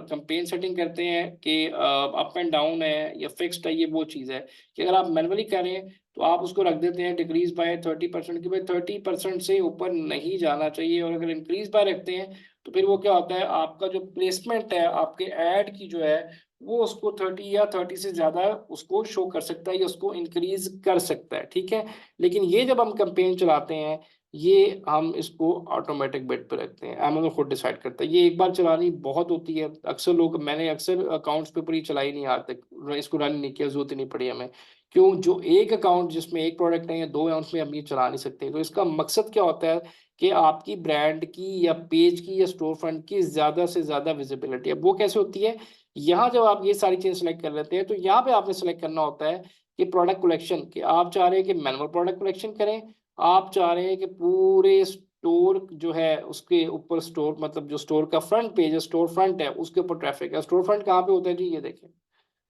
कंपेन सेटिंग करते हैं कि अप एंड डाउन है या फिक्स्ड है, ये वो चीज़ है कि अगर आप मैनुअली करें तो आप उसको रख देते हैं डिक्रीज बाय 30% की, भाई 30% से ऊपर नहीं जाना चाहिए। और अगर इंक्रीज बाय रखते हैं तो फिर वो क्या होता है, आपका जो प्लेसमेंट है आपके ऐड की जो है वो उसको 30 या 30 से ज्यादा उसको शो कर सकता है या उसको इंक्रीज कर सकता है। ठीक है, लेकिन ये जब हम कैंपेन चलाते हैं ये हम इसको ऑटोमेटिक बेट पे रखते हैं, अमेजोन खुद डिसाइड करता है। ये एक बार चलानी बहुत होती है, अक्सर लोग, मैंने अक्सर अकाउंट्स पे पूरी चलाई नहीं आज तक, इसको रन नहीं किया, जरूरत ही नहीं पड़ी हमें। क्यों, जो एक अकाउंट जिसमें एक प्रोडक्ट है या 2 है उसमें हम ये चला नहीं सकते। तो इसका मकसद क्या होता है कि आपकी ब्रांड की या पेज की या स्टोर फ्रंट की ज्यादा से ज्यादा विजिबिलिटी। अब वो कैसे होती है, यहाँ जब आप ये सारी चीजें सेलेक्ट कर लेते हैं तो यहाँ पे आपने सेलेक्ट करना होता है कि प्रोडक्ट कलेक्शन, कि आप चाह रहे हैं कि मैनुअल प्रोडक्ट कलेक्शन करें, आप चाह रहे हैं कि पूरे स्टोर जो है उसके ऊपर, स्टोर मतलब जो स्टोर का फ्रंट पेज है, स्टोर फ्रंट है, उसके ऊपर ट्रैफिक है। स्टोर फ्रंट कहाँ पे होता है जी? ये देखें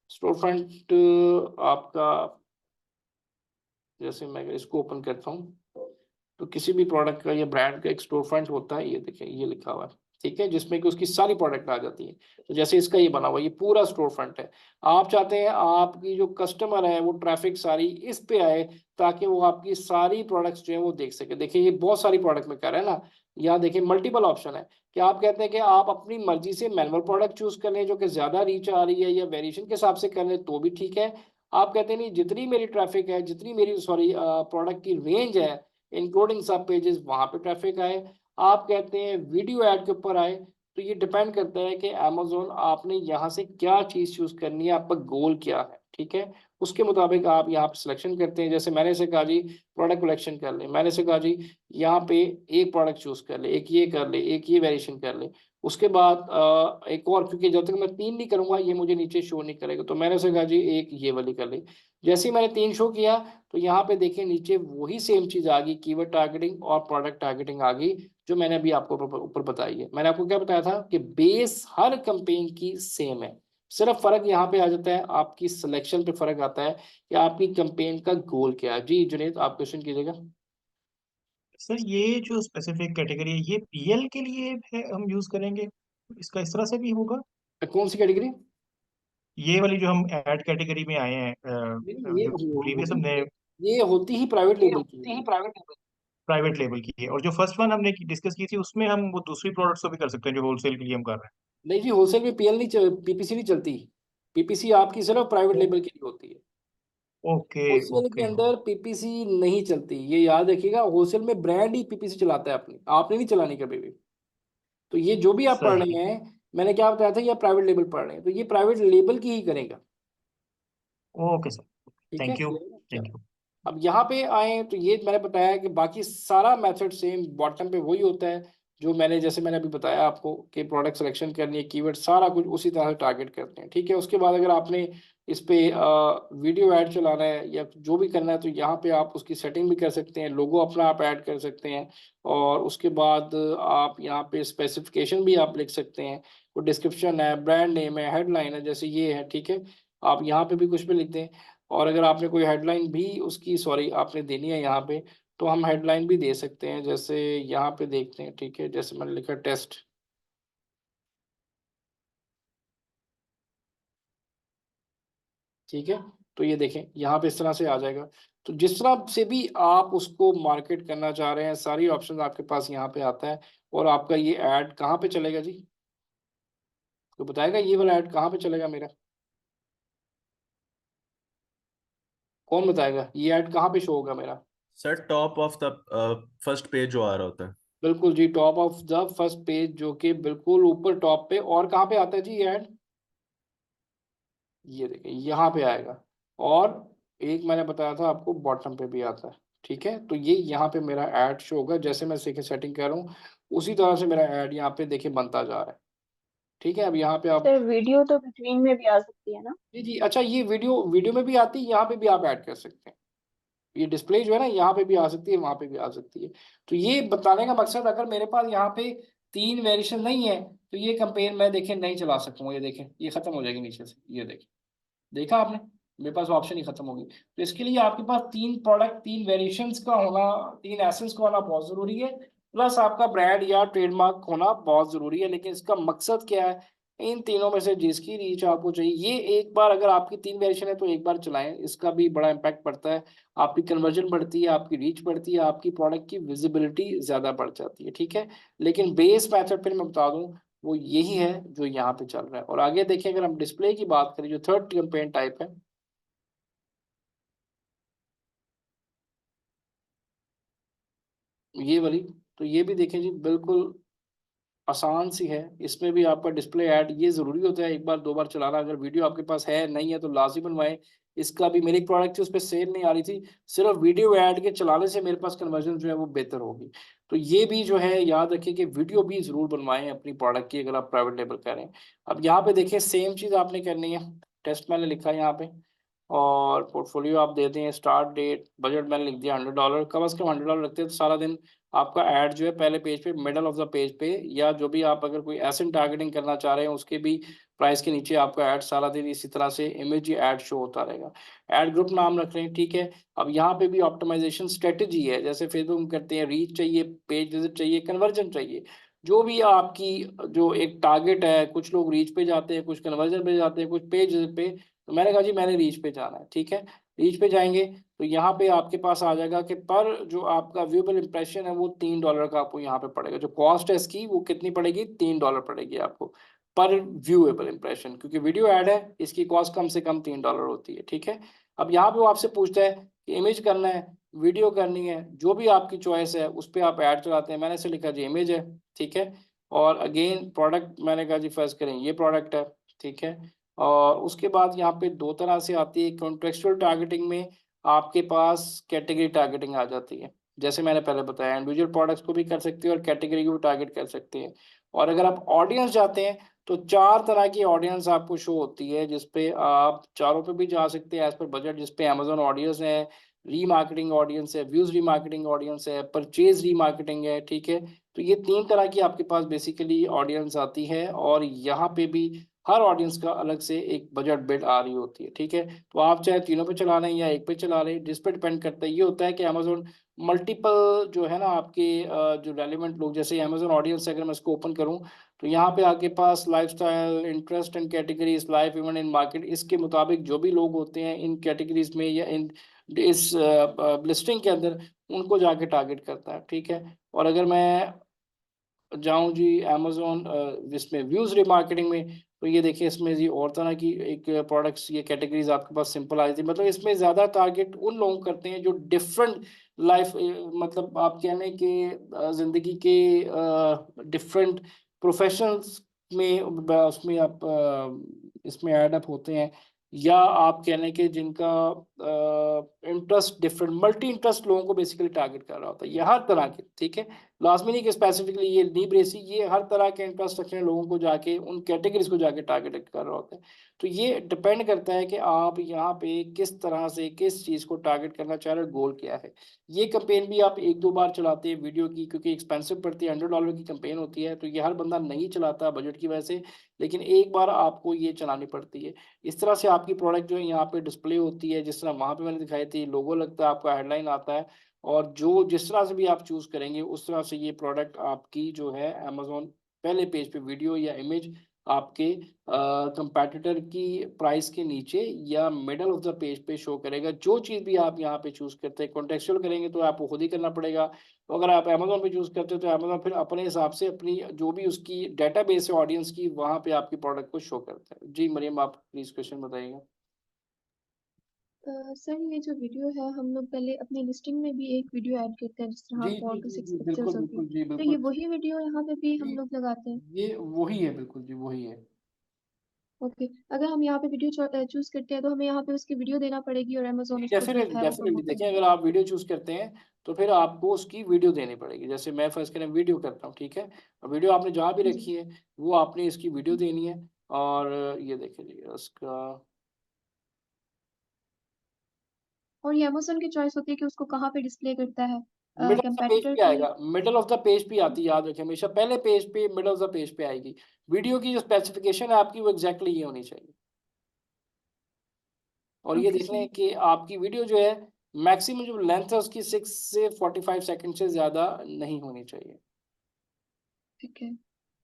स्टोर फ्रंट आपका, जैसे मैं इसको ओपन करता हूँ तो किसी भी प्रोडक्ट का या ब्रांड का एक स्टोर फ्रंट होता है, ये देखें ये लिखा हुआ है, ठीक है, जिसमें कि उसकी सारी प्रोडक्ट आ जाती है। तो जैसे इसका ये बना हुआ है, ये पूरा स्टोर फ्रंट है। आप चाहते हैं आपकी जो कस्टमर है वो ट्रैफिक सारी इस पे आए, ताकि वो आपकी सारी प्रोडक्ट्स जो है वो देख सके। देखिए ये बहुत सारी प्रोडक्ट में कर रहे हैं ना, यहाँ देखिए मल्टीपल ऑप्शन है कि आप कहते हैं कि आप अपनी मर्जी से मैनुअल प्रोडक्ट चूज कर लें जो कि ज्यादा रीच आ रही है, या वेरिएशन के हिसाब से कर लें तो भी ठीक है। आप कहते हैं नहीं, जितनी मेरी ट्रैफिक है, जितनी मेरी सॉरी प्रोडक्ट की रेंज है इंक्लूडिंग सब पेजेस, वहां पे ट्रैफिक आए। आप कहते हैं वीडियो ऐड के ऊपर आए, तो ये डिपेंड करता है कि अमेजोन आपने यहाँ से क्या चीज चूज करनी है, आपका गोल क्या है, ठीक है। उसके मुताबिक आप यहाँ पे सिलेक्शन करते हैं। जैसे मैंने से कहा जी प्रोडक्ट कलेक्शन कर ले, मैंने से कहा जी यहाँ पे एक प्रोडक्ट चूज कर ले, एक ये कर ले, एक ये वेरिएशन कर ले। उसके बाद एक और, क्योंकि जब तक मैं 3 नहीं करूंगा ये मुझे नीचे शो नहीं करेगा, तो मैंने से कहा जी एक ये वाली कर ले। जैसे ही मैंने 3 शो किया तो यहाँ पे देखिए नीचे वही सेम चीज आ गई, कीवर्ड टारगेटिंग और प्रोडक्ट टारगेटिंग आ गई, जो मैंने अभी आपको ऊपर बताई है। मैंने आपको क्या बताया था कि बेस हर कंपेन की सेम है, सिर्फ फर्क यहाँ पे आ जाता है, आपकी सिलेक्शन पे फर्क आता है कि आपकी कंपेन का गोल क्या है। जी जुनेद आप क्वेश्चन कीजिएगा। सर ये जो स्पेसिफिक कैटेगरी है ये पीएल के लिए है, हम यूज करेंगे इसका इस तरह से भी होगा? कौन सी कैटेगरी? ये वाली जो हम ऐड कैटेगरी में आए हैं, ये जो प्रीवियस हमने ये होती ही प्राइवेट ये लेबल होती ही की। प्राइवेट लेवल की है, और जो फर्स्ट वन हमने डिस्कस की थी उसमें हम वो दूसरी प्रोडक्ट्स को भी कर सकते हैं जो होलसेल के लिए हम कर रहे नहीं जी होलसेल में पीएल नहीं, पीपीसी नहीं चलती। पीपीसी आपकी सिर्फ प्राइवेट हैं। लेबल के लिए होती है। ओके होलसेल के ओके। अंदर पीपीसी नहीं चलती, ये याद रखिएगा। होलसेल में ब्रांड ही पीपीसी चलाता है अपनी, आपने नहीं चलानी कभी भी। तो ये जो भी आप पढ़ सही। रहे हैं, मैंने क्या बताया था, ये प्राइवेट लेबल पढ़ रहे हैं, तो ये प्राइवेट लेबल की ही करेगा। Okay sir. ठीक है, थैंक यू। क्लियर है? थैंक चलो यू। अब यहाँ पे आए तो ये मैंने बताया कि बाकी सारा मेथड सेम, बॉटम पे वही होता है जो मैंने, जैसे मैंने अभी बताया आपको कि प्रोडक्ट सिलेक्शन करनी है, कीवर्ड सारा कुछ उसी तरह से टारगेट करते हैं, ठीक है। उसके बाद अगर आपने इस पे वीडियो ऐड चलाना है या जो भी करना है, तो यहाँ पे आप उसकी सेटिंग भी कर सकते हैं, लोगो अपना आप ऐड कर सकते हैं, और उसके बाद आप यहाँ पे स्पेसिफिकेशन भी आप लिख सकते हैं, वो डिस्क्रिप्शन है, ब्रांड नेम है, हेडलाइन है, जैसे ये है, ठीक है। आप यहाँ पे भी कुछ भी लिख दें, और अगर आपने कोई हेडलाइन भी उसकी सॉरी आपने देनी है यहाँ पे, तो हम हेडलाइन भी दे सकते हैं। जैसे यहाँ पे देखते हैं, ठीक है, जैसे मैंने लिखा टेस्ट, ठीक है। तो ये देखें यहाँ पे इस तरह से आ जाएगा। तो जिस तरह से भी आप उसको मार्केट करना चाह रहे हैं, सारी ऑप्शन आपके पास यहाँ पे आता है। और आपका ये ऐड कहाँ पे चलेगा जी? तो बताएगा ये वाला ऐड कहाँ पे चलेगा मेरा? कौन बताएगा ये ऐड कहाँ पे शो होगा मेरा? Sir top of the first page जो आ रहा होता है। बिल्कुल जी, top of the first page, जो कि बिल्कुल ऊपर टॉप पे। और कहाँ पे आता है जी ये ऐड? ये देखिए यहाँ पे आएगा। और एक मैंने बताया था आपको बॉटम पे भी आता है, ठीक है। तो ये यहाँ पे मेरा ऐड शो होगा, जैसे मैं सीखे सेटिंग कर रहा हूँ उसी तरह से मेरा ऐड यहाँ पे देखिए बनता जा रहा है, ठीक है। अब यहाँ पे आप, सर वीडियो तो बिटवीन में भी आ सकती है ना? जी जी अच्छा, ये वीडियो वीडियो में भी आती है, यहाँ पे भी आप ऐड कर सकते हैं। ये डिस्प्ले जो है ना, यहाँ पे भी आ सकती है, वहां पे भी आ सकती है। तो ये बताने का मकसद, अगर मेरे पास यहाँ पे 3 वेरिएशन नहीं है तो ये कंपेन मैं देखें नहीं चला सकूंगा। ये देखें ये खत्म हो जाएगी नीचे से, ये देखें, देखा आपने, मेरे पास ऑप्शन ही खत्म होगी। तो इसके लिए आपके पास 3 प्रोडक्ट, 3 वेरिएशंस का होना, 3 एसेंस का होना बहुत जरूरी है, प्लस आपका ब्रांड या ट्रेडमार्क होना बहुत जरूरी है। लेकिन इसका मकसद क्या है, इन तीनों में से जिसकी रीच आपको चाहिए, ये एक बार अगर आपकी 3 वेरिएशन है तो एक बार चलाएं, इसका भी बड़ा इम्पैक्ट पड़ता है। आपकी कन्वर्जन बढ़ती है, आपकी रीच बढ़ती है, आपकी प्रोडक्ट की विजिबिलिटी ज्यादा बढ़ जाती है, ठीक है। लेकिन बेस मैथड फिर मैं बता दूं वो यही है जो यहाँ पे चल रहा है। और आगे देखें, अगर हम डिस्प्ले की बात करें, जो थर्ड कैंपेन टाइप है ये वाली, तो ये भी देखें जी बिल्कुल आसान सी है। इसमें भी आपका डिस्प्ले ऐड ये जरूरी होता है एक बार 2 बार चलाना। अगर वीडियो आपके पास है नहीं है तो लाजमी बनवाएं। इसका भी मेरी एक प्रोडक्ट थी, उस पर सेल नहीं आ रही थी, सिर्फ वीडियो ऐड के चलाने से मेरे पास कन्वर्जन जो है वो बेहतर होगी। तो ये भी जो है याद रखिए कि वीडियो भी जरूर बनवाएं अपनी प्रोडक्ट की, अगर आप प्राइवेट लेबल करें। अब यहाँ पे देखिए सेम चीज आपने करनी है, टेस्ट मैंने लिखा है यहाँ पे, और पोर्टफोलियो आप दे दें, स्टार्ट डेट, बजट मैंने लिख दिया $100, कम से कम $100 रखते हैं तो सारा दिन आपका ऐड जो है पहले पेज पे, मिडल ऑफ द पेज पे, या जो भी आप अगर कोई एसिन टारगेटिंग करना चाह रहे हैं उसके भी प्राइस के नीचे आपका ऐड सारा दिन इसी तरह से इमेज ऐड शो होता रहेगा। ऐड ग्रुप नाम रख रहे हैं, ठीक है। अब यहाँ पे भी ऑप्टिमाइजेशन स्ट्रेटेजी है, जैसे फेसबुक में करते हैं, रीच चाहिए, पेज विजिट चाहिए, कन्वर्जन चाहिए। जो भी आपकी जो एक टारगेट है, कुछ लोग रीच पे जाते हैं, कुछ कन्वर्जन पे जाते हैं, कुछ पेज विजिट पे, तो मैंने कहा जी मैंने रीच पे जाना है, ठीक है। रीच पे जाएंगे तो यहाँ पे आपके पास आ जाएगा कि पर जो आपका व्यूएबल इंप्रेशन है वो $3 का आपको यहाँ पे पड़ेगा। जो कॉस्ट है इसकी वो कितनी पड़ेगी, $3 पड़ेगी आपको पर व्यूएबल इंप्रेशन, क्योंकि वीडियो ऐड है, इसकी कॉस्ट कम से कम $3 होती है, ठीक है। अब यहाँ पे वो आपसे पूछता है कि इमेज करना है, वीडियो करनी है, जो भी आपकी चॉइस है उस पर आप ऐड चलाते हैं। मैंने इसे लिखा जी इमेज है, ठीक है। और अगेन प्रोडक्ट मैंने कहा जी फर्स्ट करें ये प्रोडक्ट है, ठीक है। और उसके बाद यहाँ पे दो तरह से आती है कॉन्टेक्सचुअल टारगेटिंग में, आपके पास कैटेगरी टारगेटिंग आ जाती है। जैसे मैंने पहले बताया, इंडिविजुअल प्रोडक्ट्स को भी कर सकते हैं और कैटेगरी को भी टारगेट कर सकते हैं। और अगर आप ऑडियंस जाते हैं तो 4 तरह की ऑडियंस आपको शो होती है, जिसपे आप चारों पे भी जा सकते हैं एज पर बजट। जिसपे अमेजोन ऑडियंस है, रीमार्केटिंग ऑडियंस है, व्यूज रीमार्केटिंग ऑडियंस है, परचेज रीमार्केटिंग है, ठीक है। तो ये 3 तरह की आपके पास बेसिकली ऑडियंस आती है, और यहाँ पे भी हर ऑडियंस का अलग से एक बजट बिल्ड आ रही होती है, ठीक है। तो आप चाहे तीनों पे चला लें या एक पे चला लें, जिस पे डिपेंड करता है। ये होता है कि अमेजोन मल्टीपल जो है ना आपके जो रेलिवेंट लोग, जैसे अमेजोन ऑडियंस अगर मैं इसको ओपन करूं तो यहाँ पे आपके पास lifestyle, interest and categories, life event in market, इसके मुताबिक जो भी लोग होते हैं इन कैटेगरीज में या इन इस लिस्टिंग के अंदर, उनको जाके टारगेट करता है, ठीक है। और अगर मैं जाऊं जी अमेजोन इसमें व्यूज रिमार्केटिंग में, तो ये देखिए इसमें जी और तरह की एक प्रोडक्ट्स, ये कैटेगरीज आपके पास सिंपल आई थी। मतलब इसमें ज़्यादा टारगेट उन लोगों को करते हैं जो डिफरेंट लाइफ, मतलब आप कहने के ज़िंदगी के डिफरेंट प्रोफेशंस में उसमें आप इसमें ऐड अप होते हैं, या आप कहने के जिनका इंटरेस्ट डिफरेंट, मल्टी इंटरेस्ट लोगों को बेसिकली टारगेट कर रहा होता है। ये हर तरह के, ठीक है, लाजमी नहीं कि स्पेसिफिकली ये नीब रेसी, ये हर तरह के इंटरेस्ट रखने लोगों को जाके उन कैटेगरीज को जाके टारगेट कर रहा होता है। तो ये डिपेंड करता है कि आप यहाँ पे किस तरह से किस चीज़ को टारगेट करना चाह रहे हो, गोल क्या है। ये कंपेन भी आप 1-2 बार चलाते हैं वीडियो की, क्योंकि एक्सपेंसिव पड़ती है, $100 की कंपेन होती है, तो ये हर बंदा नहीं चलाता बजट की वजह से, लेकिन एक बार आपको ये चलानी पड़ती है। इस तरह से आपकी प्रोडक्ट जो है यहाँ पे डिस्प्ले होती है, जिस तरह वहाँ पे मैंने दिखाई थी, लोगो लगता है, आपका हेडलाइन आता है, और जो जिस तरह से भी आप चूज करेंगे उस तरह से ये प्रोडक्ट आपकी जो है अमेजोन पहले पेज पे वीडियो या इमेज आपके कंपैटिटर की प्राइस के नीचे या मिडल ऑफ द पेज पे शो करेगा। जो चीज़ भी आप यहाँ पे चूज करते हैं, कॉन्टेक्चुअल करेंगे तो आपको खुद ही करना पड़ेगा। तो अगर आप अमेजोन पे चूज करते हो तो अमेजोन फिर अपने हिसाब से अपनी जो भी उसकी डेटाबेस है ऑडियंस की, वहाँ पे आपकी प्रोडक्ट को शो करता है। जी मरियम, आप प्लीज क्वेश्चन बताइएगा। सर ये जो वीडियो है, हम लोग पहले अपनी लिस्टिंग में भी एक वीडियो ऐड करते हैं, जिस तरह जी जी 4 to जी 6 जी पिक्चर्स बिल्कुल होती है, बिल्कुल जी तो ये बिल्कुल। वही वीडियो यहाँ पे भी हम ये लोग लगाते हैं। ये वही है, बिल्कुल जी वही है। ओके, अगर हम यहाँ पे वीडियो चूज करते हैं तो हमें यहाँ पे उसकी वीडियो देना पड़ेगी, और अमेजोन उसको जो डेफिनेटली है वो डेफिनेटली प्रमोट देखिए, करेगा। अगर आप वीडियो चूज करते हैं तो फिर आपको उसकी वीडियो देनी पड़ेगी। जैसे मैं फर्स्ट करें वीडियो करता हूँ, ठीक है, और वीडियो आपने जहाँ भी जी रखी है वो आपने इसकी वीडियो देनी है। और ये देखिए जी उसका और ये अमेजोन की चॉइस होती है कि उसको कहाँ पे डिस्प्ले करता है, middle of the page competitor पे की। आएगा, मिडल ऑफ द पेज पे आती है, याद रखें हमेशा पहले पेज पे, मिडल ऑफ द पेज पे आएगी। वीडियो की जो स्पेसिफिकेशन है आपकी वो एग्जैक्टली ये होनी चाहिए। और ये ओके देख सर। लें कि आपकी वीडियो जो है मैक्सिमम जो लेंथ है उसकी 6 से 45 सेकंड से ज्यादा नहीं होनी चाहिए, ठीक है।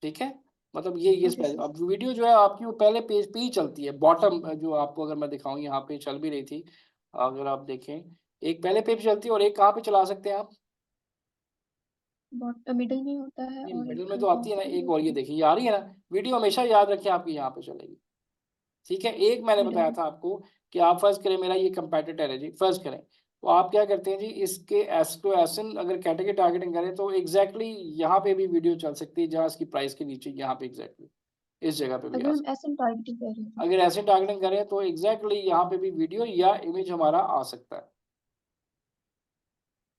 ठीक है। मतलब ये ओके सर। अब वीडियो जो है आपकी वो पहले पेज पे ही चलती है, बॉटम जो आपको अगर मैं दिखाऊं यहाँ पे चल भी रही थी, अगर आप देखें, एक पहले पेज पे चलती है और एक कहाँ पे चला सकते हैं आप, मिडिल में होता है, ये और मिडिल एक में तो आती है ना, टॉप में एक और होता ये है। देखिए ये आ रही है ना वीडियो, हमेशा याद रखें आपकी यहाँ पे चलेगी, ठीक है। एक मैंने मिडिल बताया में। था आपको कि आप फर्ज करें मेरा ये कंपेटिटर है जी, फर्ज करें तो आप क्या करते हैं जी, इसके एस टू एसन अगर कैटेगरी टारगेटिंग करें तो एग्जैक्टली यहाँ पे भी वीडियो चल सकती है, जहाँ इसकी प्राइस के नीचे यहाँ पे एग्जैक्टली इस जगह पे भी अगर आ हम सकती एसएम टारगेटिंग कर रहे हैं है। अगर ऐसे टारगेटिंग करें तो एग्जैक्टली यहाँ पे भी वीडियो या इमेज हमारा आ सकता है।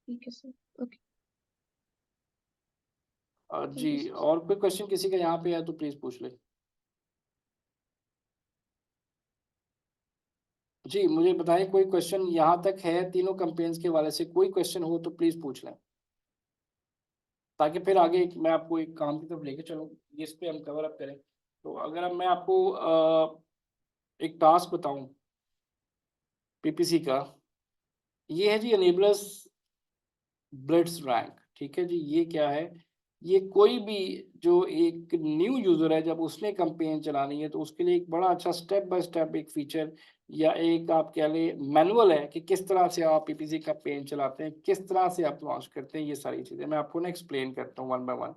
ठीक है sir. Okay. Thank you ji, sir. और कोई क्वेश्चन किसी का यहाँ पे है तो प्लीज पूछ ले। जी मुझे बताएं, कोई क्वेश्चन यहाँ तक है तीनों कंपेन्स के वाले से, कोई क्वेश्चन हो तो प्लीज पूछ लें। ताकि फिर आगे मैं आपको एक काम की तरफ लेके चलूँ, इस पे हम कवर अप करें। तो अगर अब मैं आपको एक टास्क बताऊं पीपीसी का, ये है जी एनेबलर्स ब्लिट्स रैंक। ठीक है जी, ये क्या है? ये कोई भी जो एक न्यू यूजर है, जब उसने कैंपेन चलानी है तो उसके लिए एक बड़ा अच्छा स्टेप बाय स्टेप एक फीचर या एक आप कह ले मैनुअल है कि किस तरह से आप पीपीसी कैंपेन चलाते हैं, किस तरह से आप लॉन्च करते हैं। ये सारी चीजें मैं आपको ना एक्सप्लेन करता हूँ वन बाय वन।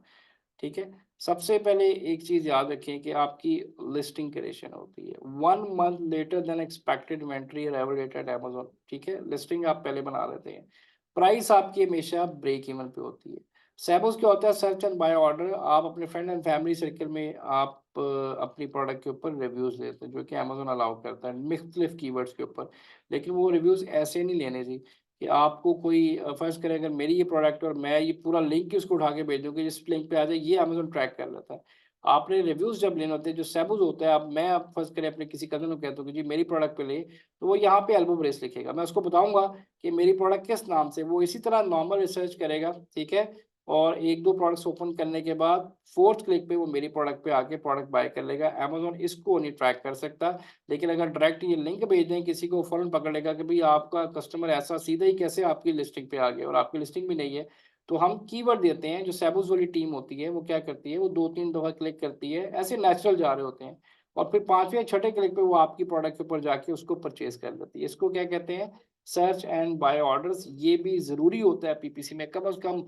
ठीक है, सबसे पहले एक चीज याद रखें कि आपकी लिस्टिंग क्रिएशन होती है 1 month later then expected inventory arrival date at Amazon। ठीक है, लिस्टिंग आप पहले बना लेते हैं। प्राइस आपकी हमेशा ब्रेक इवन पे होती है। सैबोस क्या होता है? Search and buy order. आप अपने फ्रेंड एंड फैमिली सर्कल में आप अपनी प्रोडक्ट के ऊपर रिव्यूज लेते हैं, जो कि Amazon अलाउ करता है मुख्तलिफ कीवर्ड्स के ऊपर। लेकिन वो रिव्यूज ऐसे नहीं लेने जी कि आपको कोई फर्ज करें अगर मेरी ये प्रोडक्ट और मैं ये पूरा लिंक उसको उठा के भेज दूँ कि जिस लिंक पे आ जाए, ये Amazon ट्रैक कर लेता है। आपने रिव्यूज जब लेने होते हैं, जो सैबुज होता है, अब मैं आप फर्ज करें अपने किसी कजन को कहता हूँ कि जी मेरी प्रोडक्ट पे ले, तो वो यहाँ पे एल्बो ब्रेस लिखेगा। मैं उसको बताऊंगा कि मेरी प्रोडक्ट किस नाम से, वो इसी तरह नॉर्मल रिसर्च करेगा। ठीक है, और एक दो प्रोडक्ट्स ओपन करने के बाद फोर्थ क्लिक पे वो मेरी प्रोडक्ट पे आके प्रोडक्ट बाय कर लेगा। Amazon इसको नहीं ट्रैक कर सकता। लेकिन अगर डायरेक्ट ये लिंक भेज दें किसी को, फौरन पकड़ लेगा कि भाई आपका कस्टमर ऐसा सीधा ही कैसे आपकी लिस्टिंग पे आ गया और आपकी लिस्टिंग भी नहीं है। तो हम कीवर्ड देते हैं, जो सैबुस वाली टीम होती है वो क्या करती है, वो 2-3 दफा क्लिक करती है, ऐसे नेचुरल जा रहे होते हैं, और फिर पांचवें या छठे क्लिक पे वो आपकी प्रोडक्ट के ऊपर जाके उसको परचेज कर लेती है। इसको क्या कहते हैं? Search and buy orders. ये भी जरूरी होता है पीपीसी में, कम से कम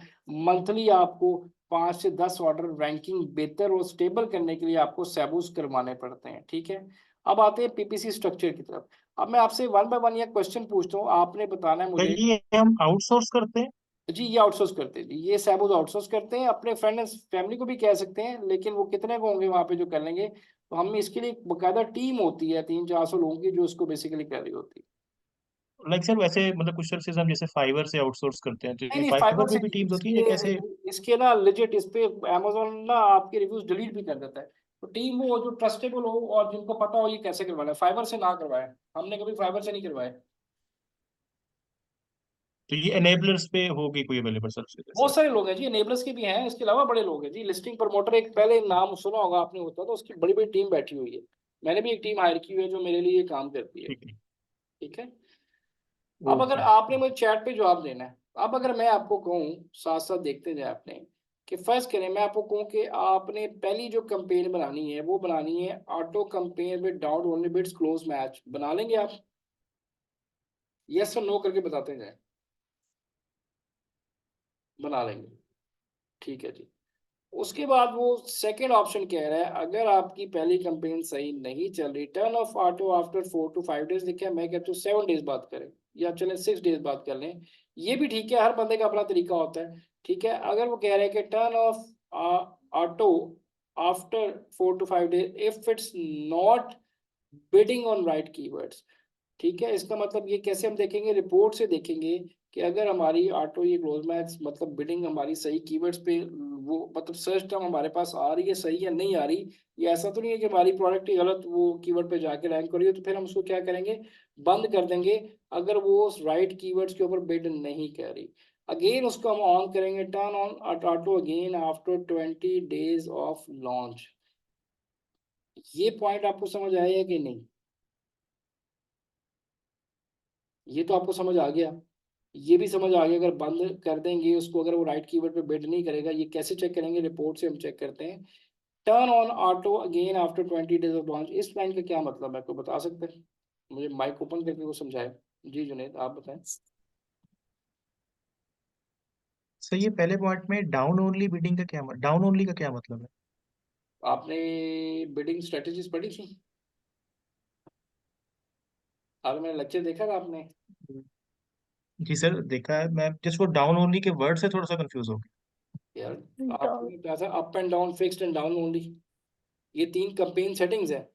मंथली आपको 5 से 10 ऑर्डर रैंकिंग बेहतर और स्टेबल करने के लिए आपको सैबुस करवाने पड़ते हैं। ठीक है, अब आते हैं पीपीसी स्ट्रक्चर की तरफ। अब मैं आपसे वन बाय वन ये क्वेश्चन पूछता हूँ, आपने बताना है क्या मुझे। ये हम आउटसोर्स करते हैं? जी ये आउटसोर्स करते हैं जी, ये सैबुस आउटसोर्स करते हैं। अपने फ्रेंड एंड फैमिली को भी कह सकते हैं, लेकिन वो कितने को होंगे वहां पे जो कर लेंगे? तो हम इसके लिए एक बाकायदा टीम होती है 300-400 लोगों की, जो उसको बेसिकली कर रही होती है। लाइक सर, वैसे मतलब कुछ सर्विसेज हम जैसे फाइवर से आउटसोर्स करते हैं, तो नहीं ये नहीं, फाइबर फाइवर से पे भी नहीं, टीम्स होती है या कैसे? इसके ना लिजिट इस पे Amazon ना आपके रिव्यूज डिलीट भी कर देता है। तो टीम वो जो ट्रस्टेबल हो और जिनको पता हो ये कैसे करवाना है, फाइबर से ना करवाए। हमने कभी फाइबर से नहीं करवाए। तो ये एनेबलर्स पे होगी कोई अवेलेबल सर्विसेज बहुत ऐसे? सारे लोग हैं जी, एनेबलर्स के भी हैं, इसके अलावा बड़े लोग हैं जी। लिस्टिंग प्रमोटर एक पहले नाम सुना होगा आपने, होता तो उसकी बड़ी बड़ी टीम बैठी हुई है। मैंने भी एक टीम हायर की हुई है जो मेरे लिए ये काम करती है। ठीक है। ठीक है, अब अगर ओके। आपने मुझे चैट पे जवाब देना है, अब अगर मैं आपको कहूँ, साथ साथ देखते जाए आपने, कि फर्स्ट करें मैं आपको कहूँ कि आपने पहली जो कंपेन बनानी है वो बनानी है auto campaign with doubt only bits close match. बना लेंगे आप? यस और नो करके बताते जाए। बना लेंगे, ठीक है जी। उसके बाद वो सेकंड ऑप्शन कह रहा है, अगर आपकी पहली कंपेन सही नहीं चल रही, turn off auto after 4 to 5 days लिखा है, मैं कहता हूँ 7 days बाद करें, या चलें 6 days बाद कर लें। ये भी ठीक है, हर बंदे का अपना तरीका होता है। ठीक है, अगर वो कह रहे हैं कि turn off auto after 4 to 5 days if it's not bidding on right keywords. ठीक है, इसका मतलब ये कैसे हम देखेंगे? रिपोर्ट से देखेंगे कि अगर हमारी ऑटो ये क्लोज मैच मतलब बिडिंग हमारी सही कीवर्ड्स पे, वो मतलब सर्च टर्म हमारे पास आ रही है सही या नहीं आ रही, ये ऐसा तो नहीं है कि हमारी प्रोडक्ट ही गलत वो कीवर्ड पे जाके रैंक कर रही है, तो फिर हम उसको क्या करेंगे? बंद कर देंगे। अगर वो राइट कीवर्ड्स के ऊपर बिड नहीं कर रही, अगेन उसको हम ऑन करेंगे, turn on auto again after 20 days of launch. ये पॉइंट आपको समझ आया कि नहीं? ये तो आपको समझ आ गया। ये भी समझ आ गया, अगर बंद कर देंगे उसको, अगर वो राइट कीवर्ड पे बिड नहीं करेगा, ये कैसे चेक करेंगे? रिपोर्ट से हम चेक करते हैं। Turn on auto again after 20 days of launch, इस लाइन का क्या मतलब है, कोई बता सकते हैं? मुझे माइक ओपन करके वो समझाए। जी जुनेद आप बताएं। सर ये पहले पॉइंट में डाउन ओनली बिडिंग का क्या, डाउन ओनली का क्या मतलब है? आपने बिडिंग स्ट्रेटेजीज पढ़ी थी? आज मैंने लेक्चर देखा था आपने? जी सर देखा है, मैं जस्ट वो डाउन ओनली के वर्ड से थोड़ा सा कंफ्यूज हो गया। यार डाउन आपने क्या था, up and down, fixed and down only, ये 3 कंपेन सेटिंग्स है।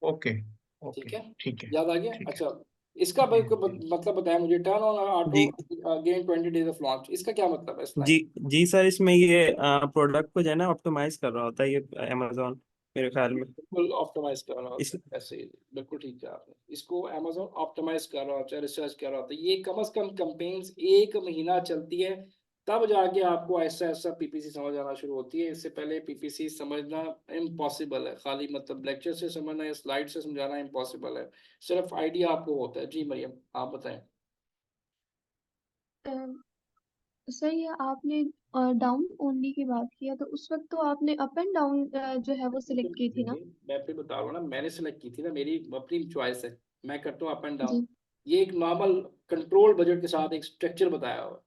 ओके। ओके। ठीक है, ठीक है। याद आ गया? ठीक है। अच्छा, इसका भाई जी को जी। मतलब बताया मुझे, टर्न ऑन ऑटो जी अगेन 20 days ऑफ लॉन्च, इसका क्या मतलब है इस लाइन? जी जी सर, इसमें ये प्रोडक्ट को जो है ना ऑप्टिमाइज कर रहा होता है ये अमेजोन, मेरे ख्याल में। बिल्कुल ऑप्टिमाइज कर रहा इस होता है, ऐसे ही बिल्कुल ठीक है आपने, इसको Amazon ऑप्टिमाइज कर रहा होता है, रिसर्च कर रहा होता है। ये कम से कम कंपेन्स 1 महीना चलती है, तब जाके आपको ऐसा ऐसा पीपीसी समझ आना शुरू होती है। इससे पहले पीपीसी समझना इम्पॉसिबल है, खाली मतलब लेक्चर से समझना या स्लाइड से समझाना इम्पॉसिबल है, सिर्फ आइडिया आपको होता है। जी मरियम आप बताएं। सर ये आपने डाउन ओनली की बात किया, तो उस वक्त तो आपने अप एंड डाउन जो है वो सिलेक्ट की थी ना? मैं फिर बता रहा हूँ ना, मैंने सेलेक्ट की थी ना, मेरी अपनी चॉइस है, मैं करता हूँ अप एंड डाउन। जी ये एक नॉर्मल कंट्रोल बजट के साथ एक स्ट्रक्चर बताया हुआ है।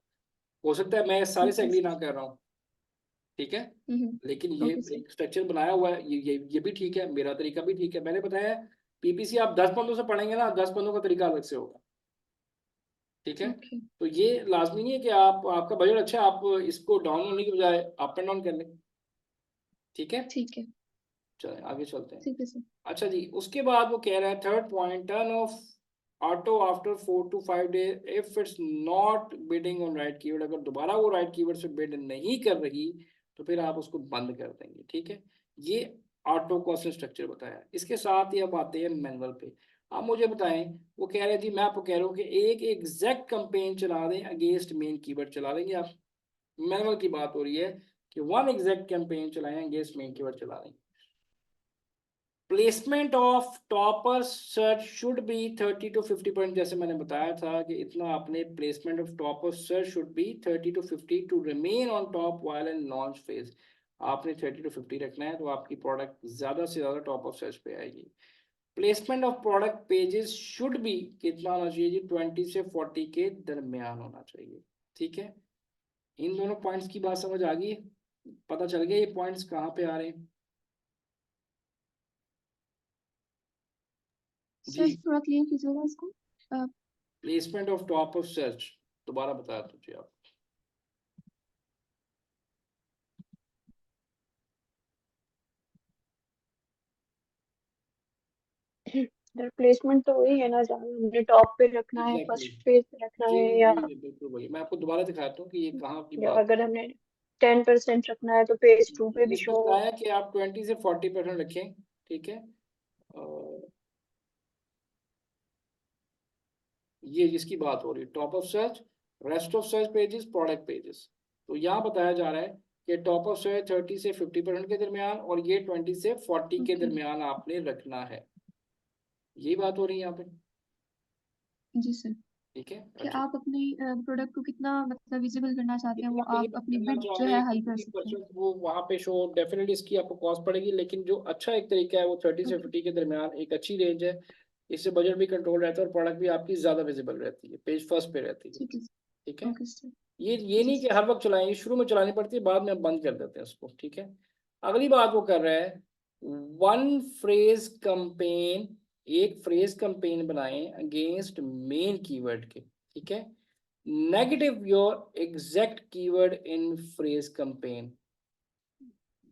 हो सकता है मैं सारे से ओके एग्री सर। ना कर रहा हूँ, ठीक है, लेकिन ये ओके सर। एक स्ट्रक्चर बनाया हुआ है, ये भी ठीक है, मेरा तरीका भी ठीक है। मैंने बताया पीपीसी आप 10 बंदों से पढ़ेंगे ना, 10 बंदों का तरीका अलग से होगा, ठीक है। ओके तो ये लाजमी नहीं है कि आप, आपका बजट अच्छा है, आप इसको डाउन होने की बजाय अप एंड डाउन कर लें, ठीक है। ठीक है। चलें आगे चलते हैं। ठीक है सर। अच्छा जी, उसके बाद वो कह रहा है third point, turn off auto after 4 to 5 days if it's not bidding on right keyword. अगर दोबारा वो राइट कीवर्ड से बिड नहीं कर रही तो फिर आप उसको बंद कर देंगे, ठीक है। ये ऑटो कॉस्ट स्ट्रक्चर बताया। इसके साथ ही अब आते हैं मैनुअल पे। आप मुझे बताएं, वो कह रहे जी, मैं आपको कह रहा हूँ कि एक एग्जैक्ट कैंपेन चला दें अगेंस्ट मेन कीवर्ड, चला देंगे आप। मैनुअल की बात हो रही है कि वन एग्जैक्ट कैंपेन चलाएं अगेंस्ट मेन कीवर्ड, चला देंगे। Placement of top of search should be 30 to 50%। जैसे मैंने बताया था कि इतना आपने placement of top of search should be 30 to 50 to remain on top while in launch phase. आपने 30 to 50 रखना है तो आपकी प्रोडक्ट ज्यादा से ज्यादा टॉप ऑफ सर्च पे आएगी। Placement of product pages should be कितना होना चाहिए जी, 20 से 40 के दरमियान होना चाहिए, ठीक है। इन दोनों पॉइंट्स की बात समझ आ गई, पता चल गया ये पॉइंट्स कहाँ पे आ रहे हैं सर जी। थोड़ा क्लियर कीजिएगा इसको। Placement of top of search दोबारा बता दीजिए आप। रिप्लेसमेंट तो वही है ना, जहाँ हमने टॉप पे रखना है, एग्जैक्टली फर्स्ट पेज पे रखना ये है, ये बिल्कुल वही, मैं आपको दोबारा दिखाता हूँ कि ये कहाँ की या बात। अगर हमने 10% रखना है तो पेज 2 पे भी इसमें शो। बताया कि आप 20 से 40% रखें, ठीक है। और ये जिसकी बात हो रही है top of search, rest of search pages, product pages. तो यहाँ बताया जा रहा है कि टॉप ऑफ सर्च 30 से 50% के दरमियान और ये 20 से 40 के ओके दरमियान आपने रखना है। यही बात हो रही है यहाँ पे, जी सर। ठीक है। कि अच्छा, आप अपने प्रोडक्ट को कितना मतलब विजिबल करना चाहते हैं, कितना वो आप विजिबल अपनी करना बिड चाह जो रहे है हैं, हाई कर कितनी सकते हैं। परसेंट वो वहाँ पे शो, डेफिनेटली इसकी आपको कॉस्ट पड़ेगी, लेकिन जो अच्छा एक तरीका है वो 30 से ओके 50 के दरमियान एक अच्छी रेंज है। इससे बजट भी कंट्रोल रहता है और प्रोडक्ट भी आपकी ज्यादा विजिबल रहती है, पेज फर्स्ट पे रहती है, ठीक है। ठीक है। Okay sir. ये जी नहीं कि सर। हर वक्त चलाएंगे, शुरू में चलानी पड़ती है, बाद में हम बंद कर देते हैं उसको, ठीक है। अगली बात वो कर रहा है, वन फ्रेज कंपेन, एक फ्रेज कंपेन बनाएं अगेंस्ट मेन कीवर्ड के, ठीक है। Negative your exact keyword in phrase campaign.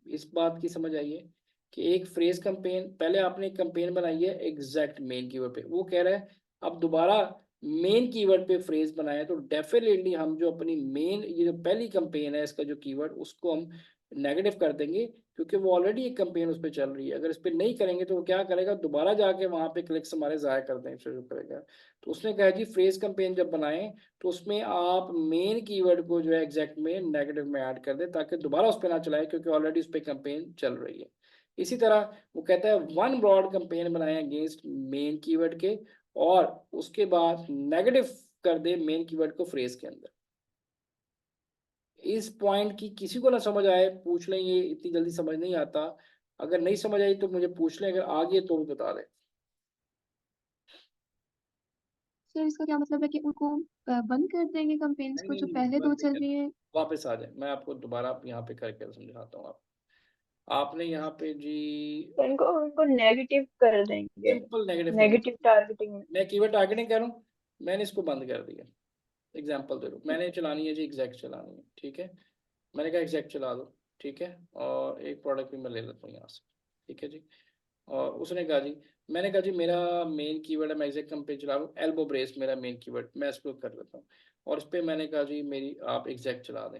इस बात की समझ आई है कि एक फ्रेज कंपेन, पहले आपने कंपेन बनाई है एग्जैक्ट मेन कीवर्ड पे, वो कह रहा है अब दोबारा मेन कीवर्ड पे फ्रेज बनाया तो डेफिनेटली हम जो अपनी मेन, ये जो पहली कंपेन है इसका जो कीवर्ड, उसको हम नेगेटिव कर देंगे, क्योंकि वो ऑलरेडी एक कंपेन उस पर चल रही है। अगर इस पर नहीं करेंगे तो वो क्या करेगा, दोबारा जाके वहां पे क्लिक्स हमारे ज़ाया कर देंगे शुरू करेगा। तो उसने कहा जी फ्रेज कंपेन जब बनाएं तो उसमें आप मेन कीवर्ड को जो है एग्जैक्ट में नेगेटिव में ऐड कर दें, ताकि दोबारा उस पर ना चलाए, क्योंकि ऑलरेडी उस पर कंपेन चल रही है। इसी तरह वो कहता है वन ब्रॉड कंपेन बनाएं अगेंस्ट मेन कीवर्ड के, और उसके बाद नेगेटिव कर दे मेन कीवर्ड को फ्रेज के अंदर। इस पॉइंट की किसी को ना समझ आए पूछ लें, ये इतनी जल्दी समझ नहीं आता। अगर नहीं समझ आई तो मुझे पूछ लें, अगर आ गई तो भी बता दें। सर इसका क्या मतलब है कि उनको बंद कर देंगे कंपेन्स नहीं को नहीं जो नहीं पहले दो बंद नहीं चल कर, रही है? वापस आ जाए, मैं आपको दोबारा यहाँ पे करके समझाता हूँ। आप आपने यहाँ पे जी तो इनको उनको नेगेटिव कर देंगे, सिंपल नेगेटिव करना, नेगेटिव टारगेटिंग में। मैं कीवर्ड टारगेटिंग कर रहा हूँ, मैंने इसको बंद कर दिया। एग्जाम्पल दे दो, मैंने चलानी है जी एग्जैक्ट चलानी है, ठीक है। मैंने कहा एग्जैक्ट चला दो, ठीक है। और एक प्रोडक्ट भी मैं ले लेता हूँ यहाँ से, ठीक है जी। और उसने कहा जी, मैंने कहा जी मेरा मेन कीवर्ड है, मैं एग्जैक्ट कम पे चला रहा हूँ, एल्बो ब्रेस मेरा मेन कीवर्ड, मैं इसको कर लेता हूँ। और इस पर मैंने कहा जी मेरी आप एग्जैक्ट चला दें,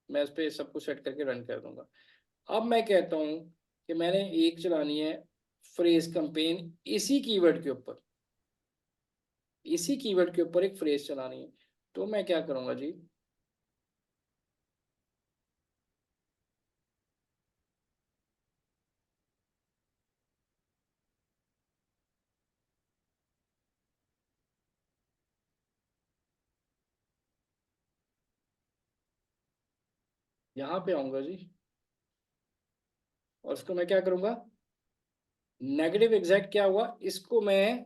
मैं इस पर सब कुछ सेट करके रन कर दूंगा। अब मैं कहता हूँ कि मैंने एक चलानी है फ्रेज कंपेन इसी कीवर्ड के ऊपर, इसी कीवर्ड के ऊपर एक फ्रेज चलानी है। तो मैं क्या करूंगा जी, यहाँ पे आऊंगा जी, और इसको मैं क्या करूंगा, नेगेटिव एग्जैक्ट क्या हुआ, इसको मैं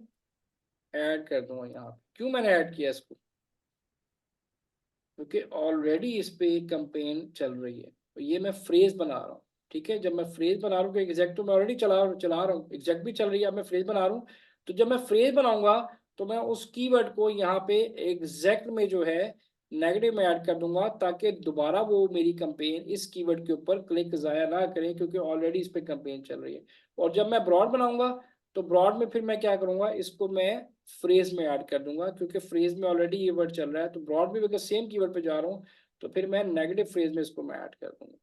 ऐड कर दूंगा यहाँ पे। क्यों मैंने ऐड किया इसको, क्योंकि ऑलरेडी इस पे एक कंपेन चल रही है, तो ये मैं फ्रेज बना रहा हूँ। ठीक है, जब मैं फ्रेज बना रहा हूँ, एग्जैक्ट तो मैं ऑलरेडी चला रहा हूँ, एग्जैक्ट भी चल रही है, अब मैं फ्रेज बना रहा हूँ। तो जब मैं फ्रेज बनाऊंगा तो मैं उस कीवर्ड को यहाँ पे एग्जैक्ट में जो है नेगेटिव में ऐड कर दूंगा, ताकि दोबारा वो मेरी कंपेन इस कीवर्ड के ऊपर क्लिक ज़ाया ना करें, क्योंकि ऑलरेडी इस पे कंपेन चल रही है। और जब मैं ब्रॉड बनाऊंगा तो ब्रॉड में फिर मैं क्या करूंगा, इसको मैं फ्रेज में ऐड कर दूंगा, क्योंकि फ्रेज में ऑलरेडी ये वर्ड चल रहा है। तो ब्रॉड में अगर सेम कीवर्ड पे जा रहा हूँ तो फिर मैं नेगेटिव फ्रेज में इसको मैं ऐड कर दूंगा।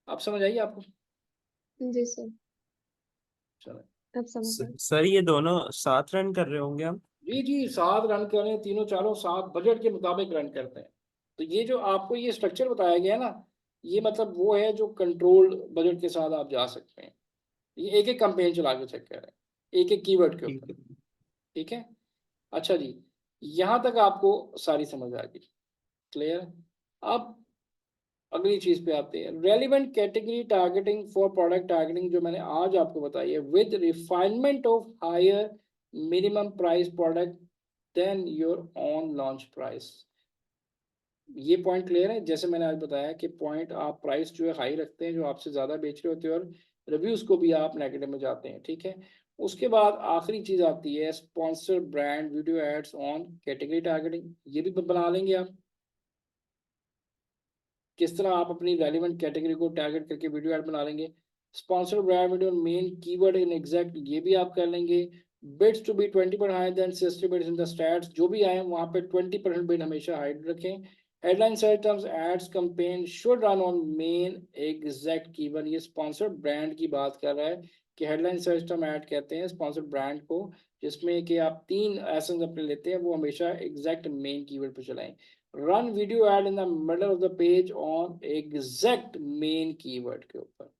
आप समझ आइए आपको? जी सर, चलो अब समझ गए। सर ये दोनों साथ रन कर रहे होंगे हम? जी जी, साथ रन करें, तीनों चारों साथ बजट के मुताबिक रन करते हैं। तो ये जो आपको ये स्ट्रक्चर बताया गया है ना, ये मतलब वो है जो कंट्रोल बजट के साथ आप जा सकते हैं। ये एक एक कैंपेन चला के चेक करें, एक एक कीवर्ड के ठीक ऊपर। है। ठीक है, अच्छा जी, यहाँ तक आपको सारी समझ आ गई, क्लियर? अब अगली चीज पे आते हैं, relevant category targeting for product targeting, जो मैंने आज आपको बताई है, with refinement of higher minimum price product than your own launch price. ये पॉइंट क्लियर है? जैसे मैंने आज बताया कि पॉइंट आप प्राइस जो है हाई रखते हैं जो आपसे ज़्यादा बेच रहे होते हैं, और रिव्यूज़ को भी आप नेगेटिव में जाते हैं। ठीक है, उसके बाद आखिरी चीज़ आती है sponsor brand video ads on category targeting. ये भी बना लेंगे आप, किस तरह आप अपनी रेलिवेंट कैटेगरी को टारगेट करके वीडियो ऐड बना लेंगे। Sponsor brand video main keyword in exact, ये भी आप कर लेंगे। Bids to be 20% high than system bids in the stats, जो भी आए वहाँ पे 20% बिड हमेशा हाइड रखें। Headline search terms ads campaign should run on main exact keyword, ये स्पॉन्सर ब्रांड की बात कर रहा है कि हेडलाइन सर्च टर्म ऐड कहते हैं स्पॉन्सर ब्रांड को, जिसमें कि आप 3 एसेंस अपने लेते हैं, वो हमेशा एग्जैक्ट मेन कीवर्ड पर चलाएं। Run video add in the middle of the page on exact main keyword के ऊपर।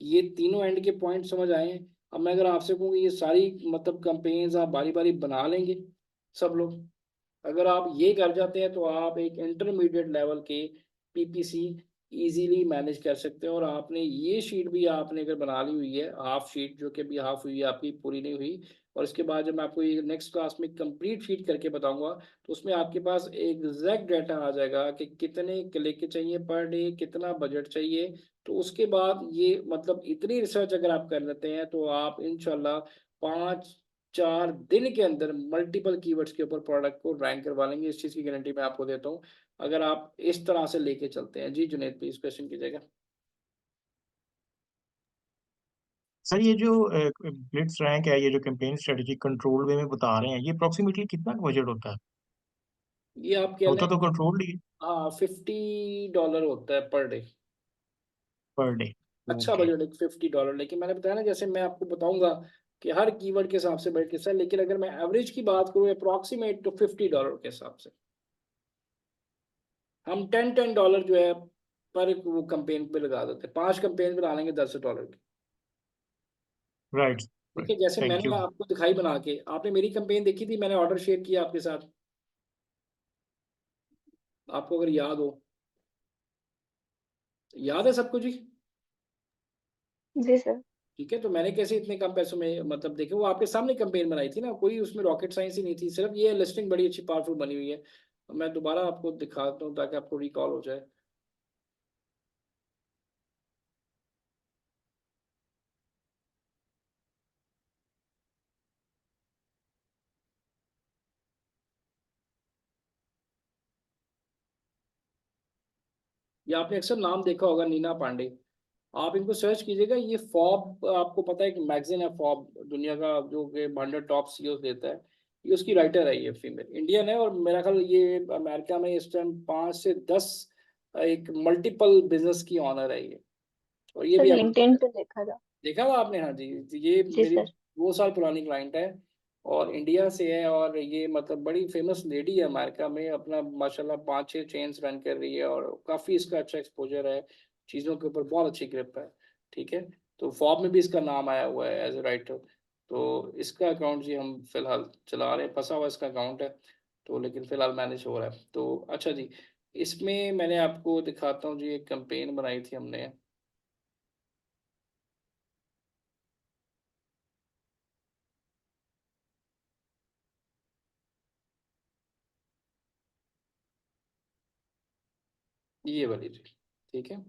ये तीनों एंड के पॉइंट समझ आए हैं? अब मैं अगर आपसे कहूँ ये सारी मतलब कंपेन्स आप बारी बारी बना लेंगे सब लोग, अगर आप ये कर जाते हैं तो आप एक इंटरमीडिएट लेवल के पीपीसी इजीली मैनेज कर सकते हैं। और आपने ये शीट भी आपने अगर बना ली हुई है, हाफ शीट जो कि अभी हाफ हुई है आपकी, पूरी नहीं हुई, और इसके बाद जब मैं आपको ये नेक्स्ट क्लास में कंप्लीट शीट करके बताऊंगा तो उसमें आपके पास एग्जैक्ट डाटा आ जाएगा कि कितने क्लिक चाहिए पर डे, कितना बजट चाहिए। तो उसके बाद ये मतलब इतनी रिसर्च अगर आप कर लेते हैं तो आप इंशाल्लाह 5-4 दिन के अंदर मल्टीपल कीवर्ड्स के ऊपर प्रोडक्ट को रैंक करवा लेंगे। इस चीज़ की गारंटी मैं आपको देता हूँ, अगर आप इस तरह से लेके चलते हैं। जी जुनेद प्लीज क्वेश्चन कीजिएगा। सर ये जो ब्लिट्स रैंक है, ये जो कैंपेन स्ट्रेटजी कंट्रोल वे में बता रहे हैं, ये अप्रोक्सीमेटली कितना बजट होता है? ये आप कह होता लें, तो कंट्रोल ही हाँ $50 होता है पर डे, पर डे। अच्छा ओके। बजट एक $50। लेकिन मैंने बताया ना, जैसे मैं आपको बताऊंगा कि हर कीवर्ड के हिसाब से बजट कैसा है, लेकिन अगर मैं एवरेज की बात करूँ अप्रोक्सीमेट तो $50 के हिसाब से हम $10 जो है पर वो कंपेन पे लगा देते हैं। 5 कंपेन बना लेंगे $10 की। राइट। ठीक है, जैसे थैंक मैंने यू। आपको दिखाई बना के, आपने मेरी कंपेन देखी थी, मैंने ऑर्डर शेयर किया आपके साथ, आपको अगर याद हो, याद है सबको जी? जी सर। ठीक है, तो मैंने कैसे इतने कम पैसों में मतलब देखे, वो आपके सामने कंपेन बनाई थी ना, कोई उसमें रॉकेट साइंस ही नहीं थी, सिर्फ ये लिस्टिंग बड़ी अच्छी पावरफुल बनी हुई है। मैं दोबारा आपको दिखाता हूँ ताकि आपको रिकॉल हो जाए। ये आपने अक्सर नाम देखा होगा, नीना पांडे, आप इनको सर्च कीजिएगा। ये फॉब, आपको पता है कि मैगजीन है फॉब, दुनिया का जो कि 100 टॉप सीईओ देता है, ये उसकी राइटर है, ये फीमेल इंडियन है, और मेरा ख्याल ये अमेरिका में इस टाइम 5 से 10 एक मल्टीपल बिजनेस की ऑनर है ये। और ये भी सर आपको लिंक्डइन पे देखा था। देखा था आपने? हाँ जी, ये जी मेरी सर। 2 साल पुरानी क्लाइंट है और इंडिया से है, और ये मतलब बड़ी फेमस लेडी है अमेरिका में, अपना माशाल्लाह 5-6 चेन्स रन कर रही है, और काफ़ी इसका अच्छा एक्सपोजर है, चीज़ों के ऊपर बहुत अच्छी ग्रिप है। ठीक है, तो फॉब में भी इसका नाम आया हुआ है एज ए राइटर। तो इसका अकाउंट जी हम फिलहाल चला रहे हैं, फंसा हुआ इसका अकाउंट है तो, लेकिन फिलहाल मैनेज हो रहा है। तो अच्छा जी, इसमें मैंने आपको दिखाता हूँ जी, एक कैंपेन बनाई थी हमने। ये वाली जी, ठीक है।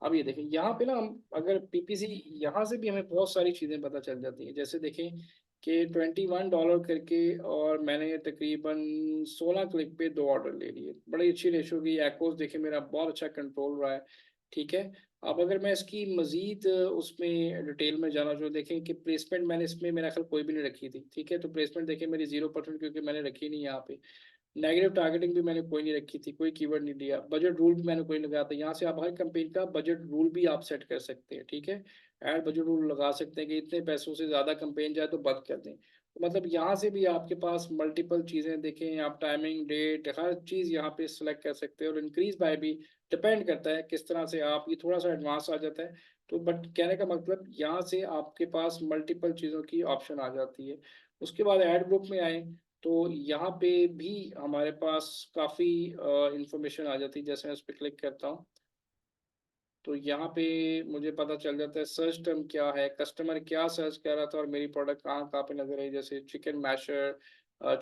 अब ये देखें यहाँ पे ना, हम अगर पीपीसी, यहाँ से भी हमें बहुत सारी चीज़ें पता चल जाती हैं। जैसे देखें कि $21 करके, और मैंने तकरीबन 16 क्लिक पे 2 ऑर्डर ले लिए। बड़ी अच्छी रेशो की एक्ोस देखें, मेरा बहुत अच्छा कंट्रोल रहा है, ठीक है। अब अगर मैं इसकी मज़ीद उसमें डिटेल में जाना जो देखें कि प्लेसमेंट मैंने इसमें मेरा ख्याल कोई भी नहीं रखी थी, ठीक है। तो प्लेसमेंट देखें मेरी 0%, क्योंकि मैंने रखी नहीं यहाँ पे। नेगेटिव टारगेटिंग भी मैंने कोई नहीं रखी थी, कोई कीवर्ड नहीं दिया। बजट रूल भी मैंने कोई नहीं लगाया था। यहाँ से आप हर कंपेन का बजट रूल भी आप सेट कर सकते हैं, ठीक है। ऐड बजट रूल लगा सकते हैं कि इतने पैसों से ज़्यादा कंपेन जाए तो बंद कर दें। तो मतलब यहाँ से भी आपके पास मल्टीपल चीज़ें देखें, आप टाइमिंग, डेट, हर चीज़ यहाँ पे सिलेक्ट कर सकते हैं। और इंक्रीज बाय भी डिपेंड करता है किस तरह से आप, ये थोड़ा सा एडवांस आ जाता है। तो बट कहने का मतलब यहाँ से आपके पास मल्टीपल चीज़ों की ऑप्शन आ जाती है। उसके बाद ऐड ग्रुप में आए तो यहाँ पे भी हमारे पास काफ़ी इंफॉर्मेशन आ जाती है। जैसे मैं इस पर क्लिक करता हूँ तो यहाँ पे मुझे पता चल जाता है सर्च टर्म क्या है, कस्टमर क्या सर्च कर रहा था और मेरी प्रोडक्ट कहाँ कहाँ पे नजर आई। जैसे chicken masher,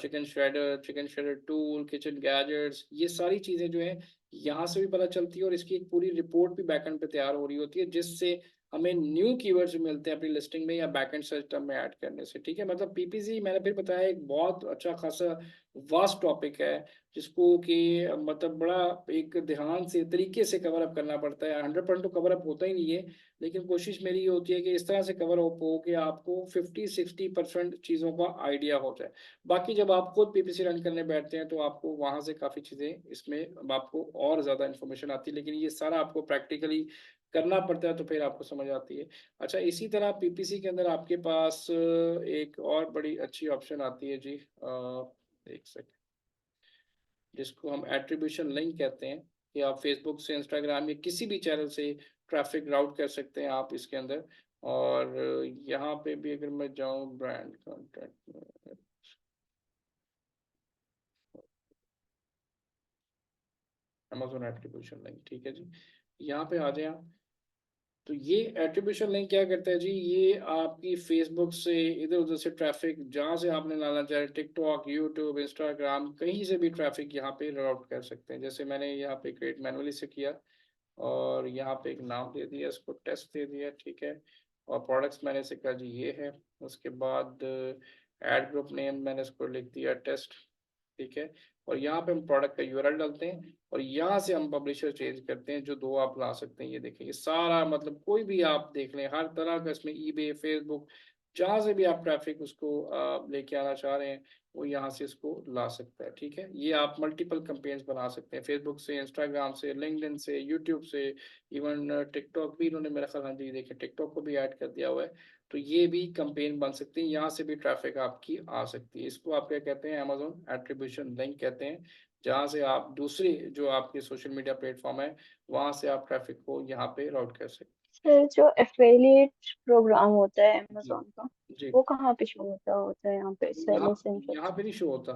chicken shredder tool, kitchen gadgets, ये सारी चीज़ें जो हैं यहाँ से भी पता चलती है। और इसकी एक पूरी रिपोर्ट भी बैकएंड पे तैयार हो रही होती है, जिससे हमें न्यू कीवर्ड्स मिलते हैं अपनी लिस्टिंग में या बैकएंड सर्च टर्म में ऐड करने से, ठीक है। मतलब पीपीसी मैंने फिर बताया एक बहुत अच्छा खासा वास्ट टॉपिक है, जिसको कि मतलब बड़ा एक ध्यान से तरीके से कवर अप करना पड़ता है। 100% तो कवर अप होता ही नहीं है, लेकिन कोशिश मेरी ये होती है कि इस तरह से कवर अप हो कि आपको 50-60% चीज़ों का आइडिया हो जाए। बाकी जब आप खुद पीपीसी रन करने बैठते हैं तो आपको वहाँ से काफ़ी चीज़ें इसमें अब आपको और ज़्यादा इन्फॉर्मेशन आती है, लेकिन ये सारा आपको प्रैक्टिकली करना पड़ता है तो फिर आपको समझ आती है। अच्छा, इसी तरह पीपीसी के अंदर आपके पास एक और बड़ी अच्छी ऑप्शन आती है जी, एक सेकंड, जिसको हम एट्रीब्यूशन लिंक कहते हैं, कि आप फेसबुक से, इंस्टाग्राम या किसी भी चैनल से ट्रैफिक राउट कर सकते हैं आप इसके अंदर। और यहाँ पे भी अगर मैं जाऊँ ब्रांड कॉन्टैक्ट में, अमेजोन एट्रीब्यूशन लिंक, ठीक है जी, यहाँ पे आ जाए आप। तो ये एट्रीब्यूशन लिंक क्या करता है जी, ये आपकी फेसबुक से, इधर उधर से ट्रैफिक जहाँ से आपने लाना चाहे, टिकटॉक, यूट्यूब, इंस्टाग्राम, कहीं से भी ट्रैफिक यहाँ पे राउट कर सकते हैं। जैसे मैंने यहाँ पे क्रिएट मैनुअली से किया और यहाँ पे एक नाम दे दिया, इसको टेस्ट दे दिया, ठीक है। और प्रोडक्ट्स मैंने से कहा जी ये है। उसके बाद ऐड ग्रुप नेम मैंने इसको लिख दिया टेस्ट, ठीक है। और यहाँ पे हम प्रोडक्ट का यूआरएल डालते हैं और यहाँ से हम पब्लिशर चेंज करते हैं, जो दो आप ला सकते हैं। ये देखिए, ये सारा मतलब कोई भी आप देख लें, हर तरह का इसमें ईबे, फेसबुक, जहाँ से भी आप ट्रैफिक उसको लेके आना चाह रहे हैं, वो यहाँ से इसको ला सकता है, ठीक है। ये आप मल्टीपल कैंपेन्स बना सकते हैं, फेसबुक से, इंस्टाग्राम से, लिंक्डइन से, यूट्यूब से, इवन टिकटॉक भी इन्होंने मेरा ख्याल, हाँ जी देखिए टिकटॉक को भी ऐड कर दिया हुआ है। तो ये भी कैंपेन बन सकती है, यहाँ से भी ट्रैफिक आपकी आ सकती है। इसको आप क्या कहते हैं, अमेजोन एट्रीब्यूशन लिंक कहते हैं, जहाँ से आप दूसरे जो आपके सोशल मीडिया प्लेटफॉर्म है वहाँ से आप ट्रैफिक को यहाँ पे राउट कर सकते सर जो एफिलिएट प्रोग्राम होता है हैं जी। अमेजोन का, जी, वो कहाँ पे शो होता है यहाँ पे यहाँ सेलिंग यहाँ सेंटर्स पे नहीं शो होता।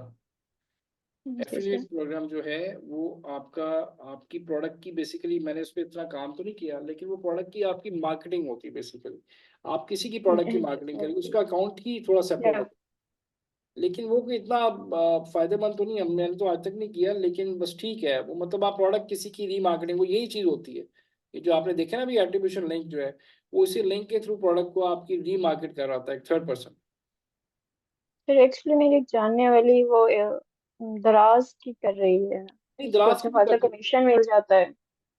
जी एफिलिएट सर। प्रोग्राम जो है वो आपका, आपकी प्रोडक्ट की बेसिकली, मैंने उस पर इतना काम तो नहीं किया, लेकिन वो प्रोडक्ट की आपकी मार्केटिंग होती है बेसिकली। आप किसी की प्रोडक्ट की मार्केटिंग करेंगे, उसका अकाउंट ही थोड़ा सेपरेट या होता है, लेकिन वो कोई इतना फायदेमंद तो नहीं है, मैंने तो आज तक नहीं किया, लेकिन बस ठीक है वो। मतलब आप प्रोडक्ट किसी की रीमार्केटिंग, वो यही चीज़ होती है। ये जो आपने देखा ना भी एट्रीब्यूशन लिंक जो है, वो इसी लिंक के थ्रू प्रोडक्ट को आपकी रीमार्केट कर रहा था एक थर्ड पर्सन। फिर एक्चुअली मेरी एक जानने वाली वो दराज की कर रही है, नहीं, उसको दराज अच्छा की भी खासा कर, कमीशन मिल जाता है।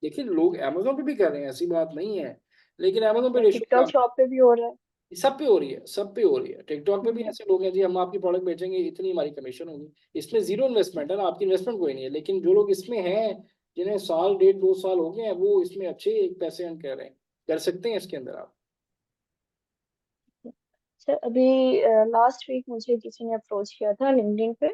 देखिए लोग अमेजोन पे भी कर रहे हैं, ऐसी बात नहीं है, लेकिन अमेजोन पे रेशो टिकटॉक कम। शॉप पे भी हो रहा है। सब पे हो रही है, सब पे हो रही है। टिकटॉक पे भी हम्म, ऐसे लोग हैं जी, हम आपकी प्रोडक्ट बेचेंगे, इतनी हमारी कमीशन होगी। इसमें जीरो इन्वेस्टमेंट है ना, आपकी इन्वेस्टमेंट कोई नहीं है, लेकिन जो लोग इसमें हैं, जिन्हें साल, 1.5, 2 साल हो गए हैं, वो इसमें अच्छे एक पैसे अर्न कर रहे हैं, कर सकते हैं इसके अंदर आप। सर अभी लास्ट वीक मुझे किसी ने अप्रोच किया था लिंक्डइन पे।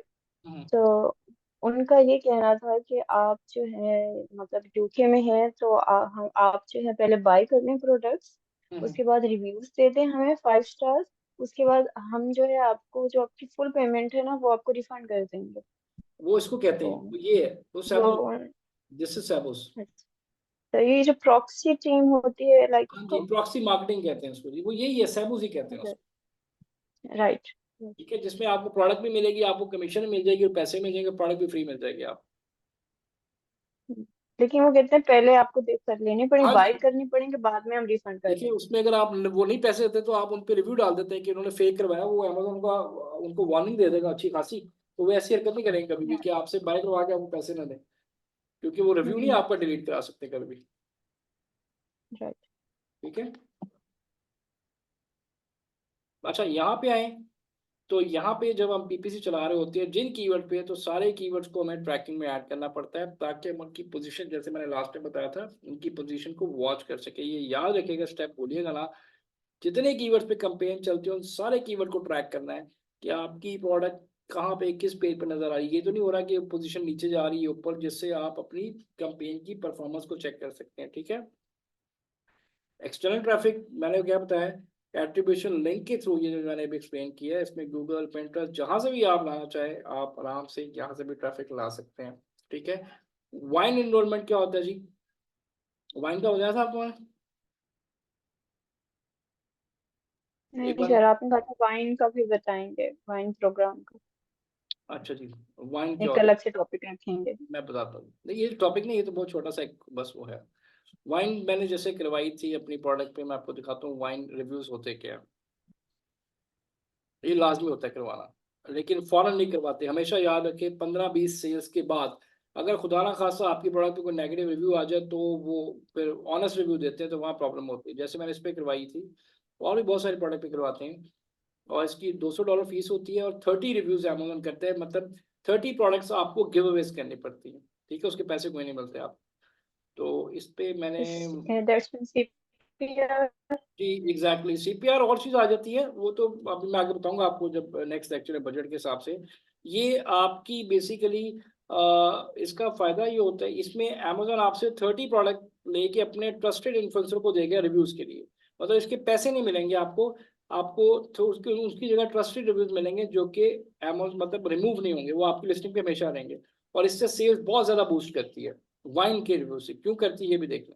हम्म, तो उनका ये कहना था कि आप जो है मतलब यूके में हैं तो हम आप जो है पहले बाय कर लें प्रोडक्ट्स, हम्म। उसके बाद रिव्यूज दे दें हमें 5 स्टार, उसके बाद हम जो है आपको जो आपकी फुल पेमेंट है ना वो आपको रिफंड कर देंगे। वो इसको कहते हैं, तो ये है तो सैबोस, जो दिस इज सैबोस। तो ये जो प्रॉक्सी टीम होती है लाइक हाँ जी, उसको, प्रॉक्सी मार्केटिंग कहते हैं उसको जी, वो यही है, सैबोस ही कहते हैं उसको। राइट। ठीक है, जिसमें आपको प्रोडक्ट भी मिलेगी, आपको कमीशन मिल जाएगी और पैसे मिल जाएंगे, प्रोडक्ट भी फ्री मिल जाएगी आप। लेकिन वो कहते हैं पहले आपको देख कर लेनी पड़ेगी, हाँ बाय जी, करनी पड़ेंगे, बाद में हम रिफंड कर देखिए देंगे। उसमें अगर आप वो नहीं पैसे देते तो आप उन पे रिव्यू डाल देते हैं कि उन्होंने फेक करवाया, वो अमेजोन का उनको वार्निंग दे देगा अच्छी खासी, तो वो ऐसी हरकत नहीं करेंगे कभी भी कि आपसे बाय करवा के आपको पैसे ना दें, क्योंकि वो रिव्यू नहीं आपका डिलीट करा सकते कभी भी। राइट। ठीक है, अच्छा यहाँ पे आए, तो यहाँ पे जब हम पीपीसी चला रहे होते हैं जिन कीवर्ड पे, तो सारे कीवर्ड्स को हमें ट्रैकिंग में ऐड करना पड़ता है ताकि हम उनकी पोजीशन, जैसे मैंने लास्ट में बताया था, उनकी पोजीशन को वॉच कर सके। ये याद रखिएगा, स्टेप भूलिएगा ना, जितने कीवर्ड्स पे कंपेन चलती है उन सारे कीवर्ड को ट्रैक करना है कि आपकी प्रोडक्ट कहाँ पे किस पेज पे नजर आ रही है। ये तो नहीं हो रहा कि पोजीशन नीचे जा रही है ऊपर, जिससे आप अपनी कंपेन की परफॉर्मेंस को चेक कर सकते हैं। ठीक है, एक्सटर्नल ट्रैफिक मैंने क्या बताया, एट्रीब्यूशन लिंक के थ्रू, ये जो मैंने अभी एक्सप्लेन किया है, इसमें गूगल, पिंटरेस्ट, जहां से भी आप लाना चाहे आप आराम से यहाँ से भी ट्रैफिक ला सकते हैं। ठीक है, वाइन इनरोलमेंट क्या होता है जी, वाइन का बताया था आपको मैं? नहीं एक बार, सर, आपने कहा था वाइन का भी बताएंगे, वाइन प्रोग्राम का अच्छा जी, वाइन क्या एक होता अलग है से टॉपिक रखेंगे। मैं बताता हूँ। नहीं ये टॉपिक नहीं, ये तो बहुत छोटा सा एक बस वो है। वाइन मैंने जैसे करवाई थी अपनी प्रोडक्ट पे, मैं आपको दिखाता हूँ वाइन रिव्यूज होते क्या है। ये लाजमी होता है करवाना, लेकिन फौरन नहीं करवाते। हमेशा याद रखें 15-20 सेल्स के बाद अगर खुदा ना खासा आपकी प्रोडक्ट पे कोई नेगेटिव रिव्यू आ जाए, तो वो फिर ऑनेस्ट रिव्यू देते हैं, तो वहाँ प्रॉब्लम होती है। जैसे मैंने इस पर करवाई थी, और भी बहुत सारे प्रोडक्ट पे करवाते हैं, और इसकी $200 फीस होती है और 30 रिव्यूज अमेजोन करते हैं, मतलब 30 प्रोडक्ट्स आपको गिव अवेज करनी पड़ती है। ठीक है, उसके पैसे कोई नहीं मिलते आप। तो इस पे मैंने दैट्स मीन सीपीआर। जी एग्जैक्टली सीपीआर और चीज़ आ जाती है, वो तो अभी मैं आगे बताऊंगा आपको जब नेक्स्ट लेक्चर है बजट के हिसाब से। ये आपकी बेसिकली इसका फायदा ये होता है, इसमें अमेजोन आपसे 30 प्रोडक्ट लेके अपने ट्रस्टेड इन्फ्लुएंसर को देगा रिव्यूज के लिए, मतलब इसके पैसे नहीं मिलेंगे आपको, आपको तो उसकी उसकी जगह ट्रस्टेड रिव्यूज मिलेंगे जो कि अमेजोन मतलब रिमूव नहीं होंगे, वो आपकी लिस्टिंग पे हमेशा रहेंगे, और इससे सेल्स बहुत ज़्यादा बूस्ट करती है वाइन के रिव्यू से। क्यों करती है ये भी देख लें।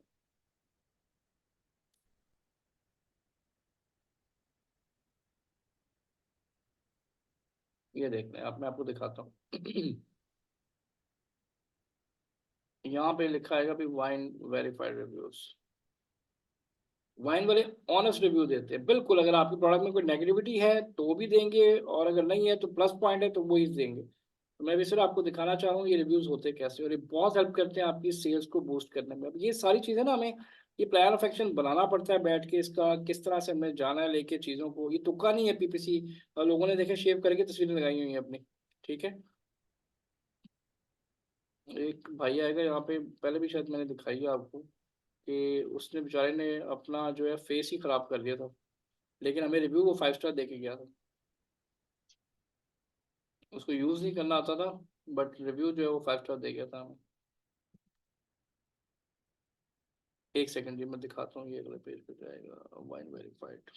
ये देख लें आप, मैं आपको दिखाता हूँ। यहाँ पे लिखा है कि वाइन वेरीफाइड रिव्यूज, वाइन वाले ऑनेस्ट रिव्यू देते हैं बिल्कुल। अगर आपके प्रोडक्ट में कोई नेगेटिविटी है तो वो भी देंगे, और अगर नहीं है तो प्लस पॉइंट है तो वो ही देंगे। तो मैं भी सिर्फ आपको दिखाना चाह रहा हूँ ये रिव्यूज होते कैसे, और ये बहुत हेल्प करते हैं आपकी सेल्स को बूस्ट करने में। अब ये सारी चीज़ें ना हमें ये प्लान ऑफ एक्शन बनाना पड़ता है बैठ के, इसका किस तरह से हमें जाना है लेके चीज़ों को, ये तुक्का नहीं है पीपीसी लोगों ने देखे शेव करके तस्वीरें लगाई हुई हैं अपनी। ठीक है, एक भाई आएगा यहाँ पे, पहले भी शायद मैंने दिखाई है आपको, कि उसने बेचारे ने अपना जो है फेस ही खराब कर दिया था, लेकिन हमें रिव्यू वो 5 स्टार दे के गया था। उसको यूज़ नहीं करना आता था, बट रिव्यू जो है वो 5 स्टार दे गया था हमें। एक सेकंड जी मैं दिखाता हूँ, ये अगले पेज पे जाएगा वाइन वेरीफाइड।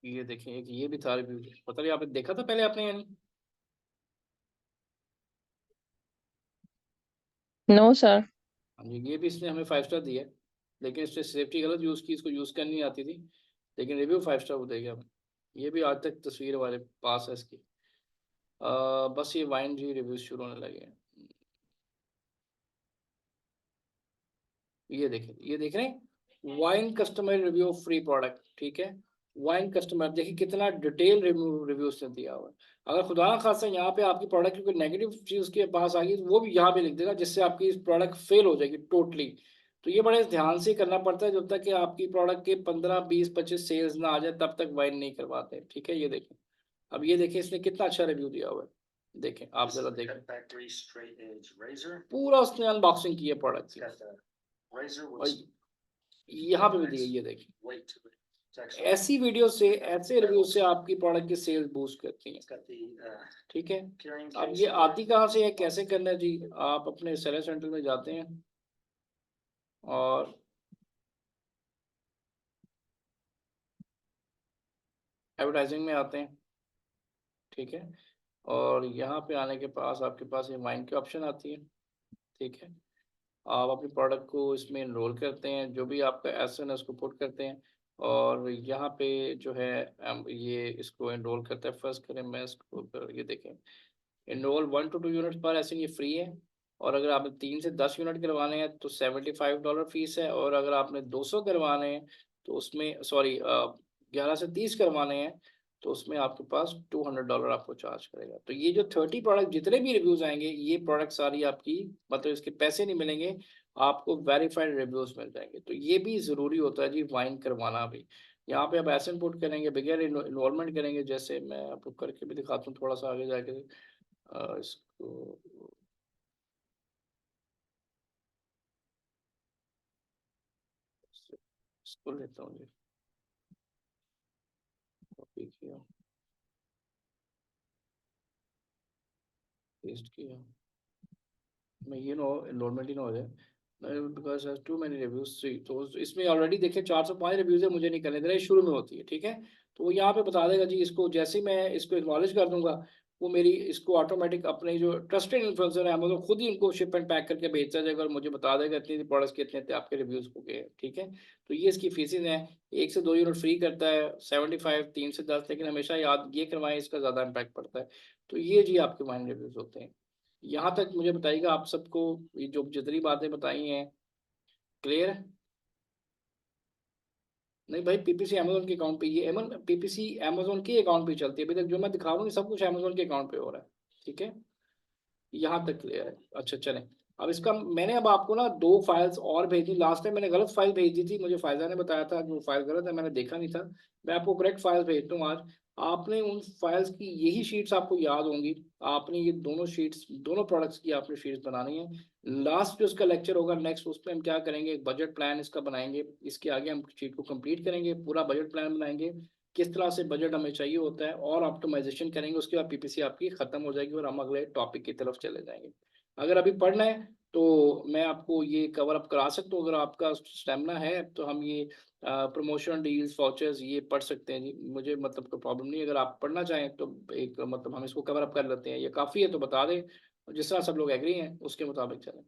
ये देखें, एक ये भी था रिव्यू, पता नहीं आपने देखा था पहले आपने या नहीं। No sir. हाँ जी, ये भी इसने हमें 5 स्टार दिया, लेकिन इसने सेफ्टी गलत यूज़ की, इसको यूज़ करनी नहीं आती थी, लेकिन रिव्यू 5 स्टार वो दे गया हमें। ये भी आज तक तस्वीर हमारे पास है इसकी। बस ये वाइन जी रिव्यूज शुरू होने लगे हैं। ये देखें, ये देख रहे हैं wine customer review free product. ठीक है, वाइन कस्टमर देखिए कितना डिटेल रिव्यू उसने दिया हुआ है। अगर खुदा ना खासा यहाँ पे आपकी प्रोडक्ट की कोई नेगेटिव चीज़ उसके पास आ गई तो वो भी यहाँ पे लिख देगा, जिससे आपकी इस प्रोडक्ट फेल हो जाएगी टोटली। तो ये बड़े ध्यान से करना पड़ता है, जब तक कि आपकी प्रोडक्ट के 15-20-25 सेल्स ना आ जाए तब तक वाइन नहीं करवाते। ठीक है, ये देखें, अब ये देखें इसने कितना अच्छा रिव्यू दिया हुआ है, देखें आप जरा देखें, पूरा उसने अनबॉक्सिंग की है प्रोडक्ट की, और यहाँ पे भी दिया, ये देखिए ऐसी वीडियो से, ऐसे रिव्यू से आपकी प्रोडक्ट की सेल्स बूस्ट करती हैं, ठीक है। अब ये आती कहाँ से है, कैसे करना है जी, आप अपने सेलर सेंटर में जाते हैं और एडवर्टाइजिंग में आते हैं, ठीक है। और यहाँ पे आने के पास आपके पास ये वाइन की ऑप्शन आती है, ठीक है। आप अपने प्रोडक्ट को इसमें इनरोल करते हैं, जो भी आपका एसन है उसको पुट करते हैं, और यहाँ पे जो है ये इसको इनरोल करता है। फर्स्ट करें मैं इसको, ये देखें, इनरोल 1 to 2 यूनिट पर एसन, ये फ्री है। और अगर आपने 3 से 10 यूनिट करवाने हैं तो $75 फीस है, और अगर आपने 200 करवाने हैं तो उसमें, सॉरी, 11 से 30 करवाने हैं तो उसमें आपके पास $200 आपको चार्ज करेगा। तो ये जो 30 प्रोडक्ट जितने भी रिव्यूज आएंगे, ये प्रोडक्ट सारी आपकी, मतलब इसके पैसे नहीं मिलेंगे, आपको वेरीफाइड रिव्यूज मिल जाएंगे। तो ये भी ज़रूरी होता है जी, वाइन करवाना भी। यहाँ पे आप ऐसे इनपुट करेंगे, बगैर इन्वॉल्वमेंट करेंगे, जैसे मैं आपको करके भी दिखाता हूँ थोड़ा सा आगे जाके। इसको इसको लेता हूँ जी, कॉपी किया, पेस्ट किया, मैं ये नो इनरोलमेंट ही ना हो जाए, because too many reviews three. तो इसमें ऑलरेडी देखिए 405 रिव्यूज है, मुझे नहीं करने देना, शुरू में होती है, ठीक है। तो वो यहाँ पे बता देगा जी, इसको जैसे ही मैं इसको एक्नॉलेज कर दूंगा, वो मेरी इसको ऑटोमेटिक अपने जो ट्रस्टेड इन्फ्लुएंसर है अमेज़न खुद ही उनको शिप एंड पैक करके भेजता जाएगा, और मुझे बता देगा इतनी प्रोडक्ट्स के इतने थे आपके रिव्यूज हो गए, ठीक है। तो ये इसकी फीसिस हैं। 1 से 2 यूनिट फ्री करता है, 75, 3 से 10, लेकिन हमेशा याद ये करवाएं, इसका ज़्यादा इम्पैक्ट पड़ता है। तो ये जी आपके वाइन रिव्यूज होते हैं। यहाँ तक मुझे बताइएगा, आप सबको ये जो जितनी बातें बताई हैं क्लियर है? नहीं भाई, पीपीसी अमेजोन के अकाउंट पे, ये पीपीसी अमेजोन के अकाउंट पे चलती है। अभी तक जो मैं दिखा रहा हूँ सब कुछ अमेजोन के अकाउंट पे हो रहा है, ठीक है। यहाँ तक क्लियर है? अच्छा चलें। अब इसका मैंने अब आपको ना 2 फाइल्स और भेजी। लास्ट टाइम मैंने गलत फाइल भेज दी थी, मुझे फायजा ने बताया था कि वो फाइल गलत है, मैंने देखा नहीं था। मैं आपको करेक्ट फाइल भेजता हूँ आज। आपने उन फाइल्स की यही शीट्स आपको याद होंगी, आपने ये दोनों शीट्स, दोनों प्रोडक्ट्स की आपने शीट्स बनानी है। लास्ट जो इसका लेक्चर होगा नेक्स्ट, उसमें हम क्या करेंगे, एक बजट प्लान इसका बनाएंगे। इसके आगे हम शीट को कंप्लीट करेंगे, पूरा बजट प्लान बनाएंगे, किस तरह से बजट हमें चाहिए होता है, और ऑप्टिमाइजेशन करेंगे। उसके बाद पीपीसी आपकी खत्म हो जाएगी और हम अगले टॉपिक की तरफ चले जाएंगे। अगर अभी पढ़ना है तो मैं आपको ये कवर अप करा सकता हूँ, अगर आपका स्टेमिना है तो हम ये प्रमोशन डील्स वाउचर्स ये पढ़ सकते हैं जी, मुझे मतलब कोई प्रॉब्लम नहीं है। अगर आप पढ़ना चाहें तो एक मतलब हम इसको कवर अप कर लेते हैं, ये काफ़ी है तो बता दें, जिस तरह सब लोग एग्री हैं उसके मुताबिक चलें।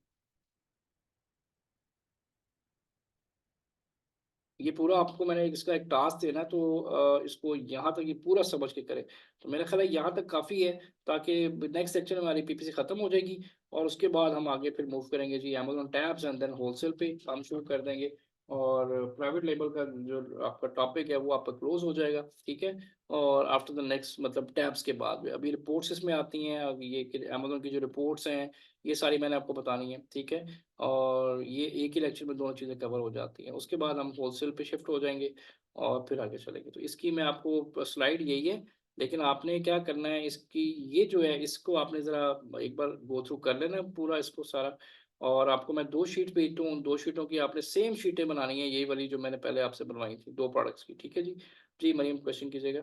ये पूरा आपको मैंने इसका एक टास्क देना है, तो इसको यहाँ तक ये पूरा समझ के करें। तो मेरा ख्याल है यहाँ तक काफ़ी है, ताकि नेक्स्ट सेक्शन में हमारी पीपीसी ख़त्म हो जाएगी, और उसके बाद हम आगे फिर मूव करेंगे जी Amazon tabs and then wholesale पे हम शुरू कर देंगे, और प्राइवेट लेबल का जो आपका टॉपिक है वो आपका क्लोज हो जाएगा, ठीक है। और आफ्टर द नेक्स्ट मतलब टैब्स के बाद में अभी रिपोर्ट्स इसमें आती हैं, अब ये अमेजोन की जो रिपोर्ट्स हैं ये सारी मैंने आपको बतानी है, ठीक है। और ये एक ही लेक्चर में दोनों चीज़ें कवर हो जाती हैं। उसके बाद हम होलसेल पे शिफ्ट हो जाएंगे और फिर आगे चलेंगे। तो इसकी मैं आपको स्लाइड यही है, लेकिन आपने क्या करना है, इसकी ये जो है इसको आपने ज़रा एक बार गो थ्रू कर लेना पूरा इसको सारा। और आपको मैं 2 शीट भेजता हूँ, उन 2 शीटों की आपने सेम शीटें बनानी है, यही वाली जो मैंने पहले आपसे बनवाई थी 2 प्रोडक्ट्स की, ठीक है जी। जी मरीम, क्वेश्चन कीजिएगा।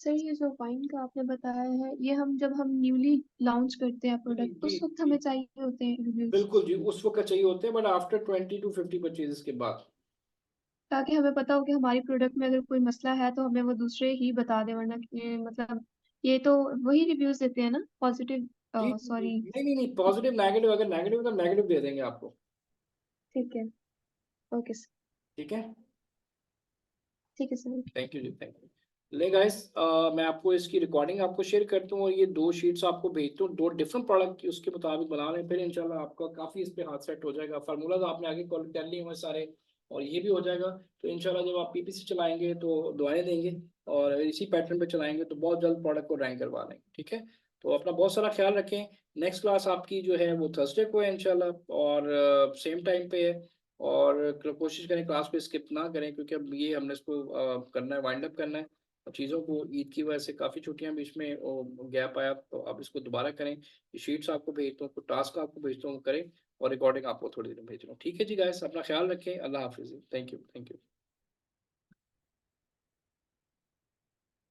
सर ये जो वाइन का आपने बताया है, ये हम जब हम न्यूली लॉन्च करते हैं जी प्रोडक्ट, जी उस वक्त जी, हमें चाहिए होते हैं रिव्यूज, बिल्कुल जी, उस वक्त चाहिए होते हैं, बट आफ्टर 20 to 50 परचेजेस के बाद। ताकि हमें पता हो कि हमारी प्रोडक्ट में अगर कोई मसला है तो हमें वो दूसरे ही बता दे, वरना मतलब ये तो वही रिव्यूज देते हैं ना पॉजिटिव, जी जी जी, सॉरी। नहीं नहीं नहीं, पॉजिटिव नेगेटिव, अगर नेगेटिव तो नेगेटिव दे देंगे आपको, ठीक है, ओके सर, ठीक है। ठीक है sir. Thank you ji, thank you. ले गाइस, मैं आपको इसकी रिकॉर्डिंग आपको शेयर करता हूँ, और ये 2 शीट्स आपको भेजता हूँ, 2 डिफरेंट प्रोडक्ट की, उसके मुताबिक बना लें, फिर इंशाल्लाह आपका काफ़ी इस पे हाथ सेट हो जाएगा। फार्मूलाज आपने आगे कॉल कर लिए हुए सारे, और ये भी हो जाएगा। तो इंशाल्लाह जब आप पीपीसी चलाएंगे तो दुआएं देंगे, और इसी पैटर्न पे चलाएंगे तो बहुत जल्द प्रोडक्ट को रैंक करवा लेंगे, ठीक है। तो अपना बहुत सारा ख्याल रखें। नेक्स्ट क्लास आपकी जो है वो थर्सडे को है इंशाल्लाह, और सेम टाइम पे है। और कोशिश करें क्लास को स्किप ना करें, क्योंकि अब ये हमने इसको करना है, वाइंड अप करना है। और चीज़ों को ईद की वजह से काफ़ी छुट्टियां बीच में गैप आया, तो अब इसको दोबारा करें। ये शीट्स आपको भेजता हूँ, टास्क आपको भेजता हूँ, करें, और रिकॉर्डिंग आपको थोड़ी देर में भेज रहा हूँ, ठीक है जी गाइस, अपना ख्याल रखें। अल्लाह हाफिज़, थैंक यू, थैंक यू।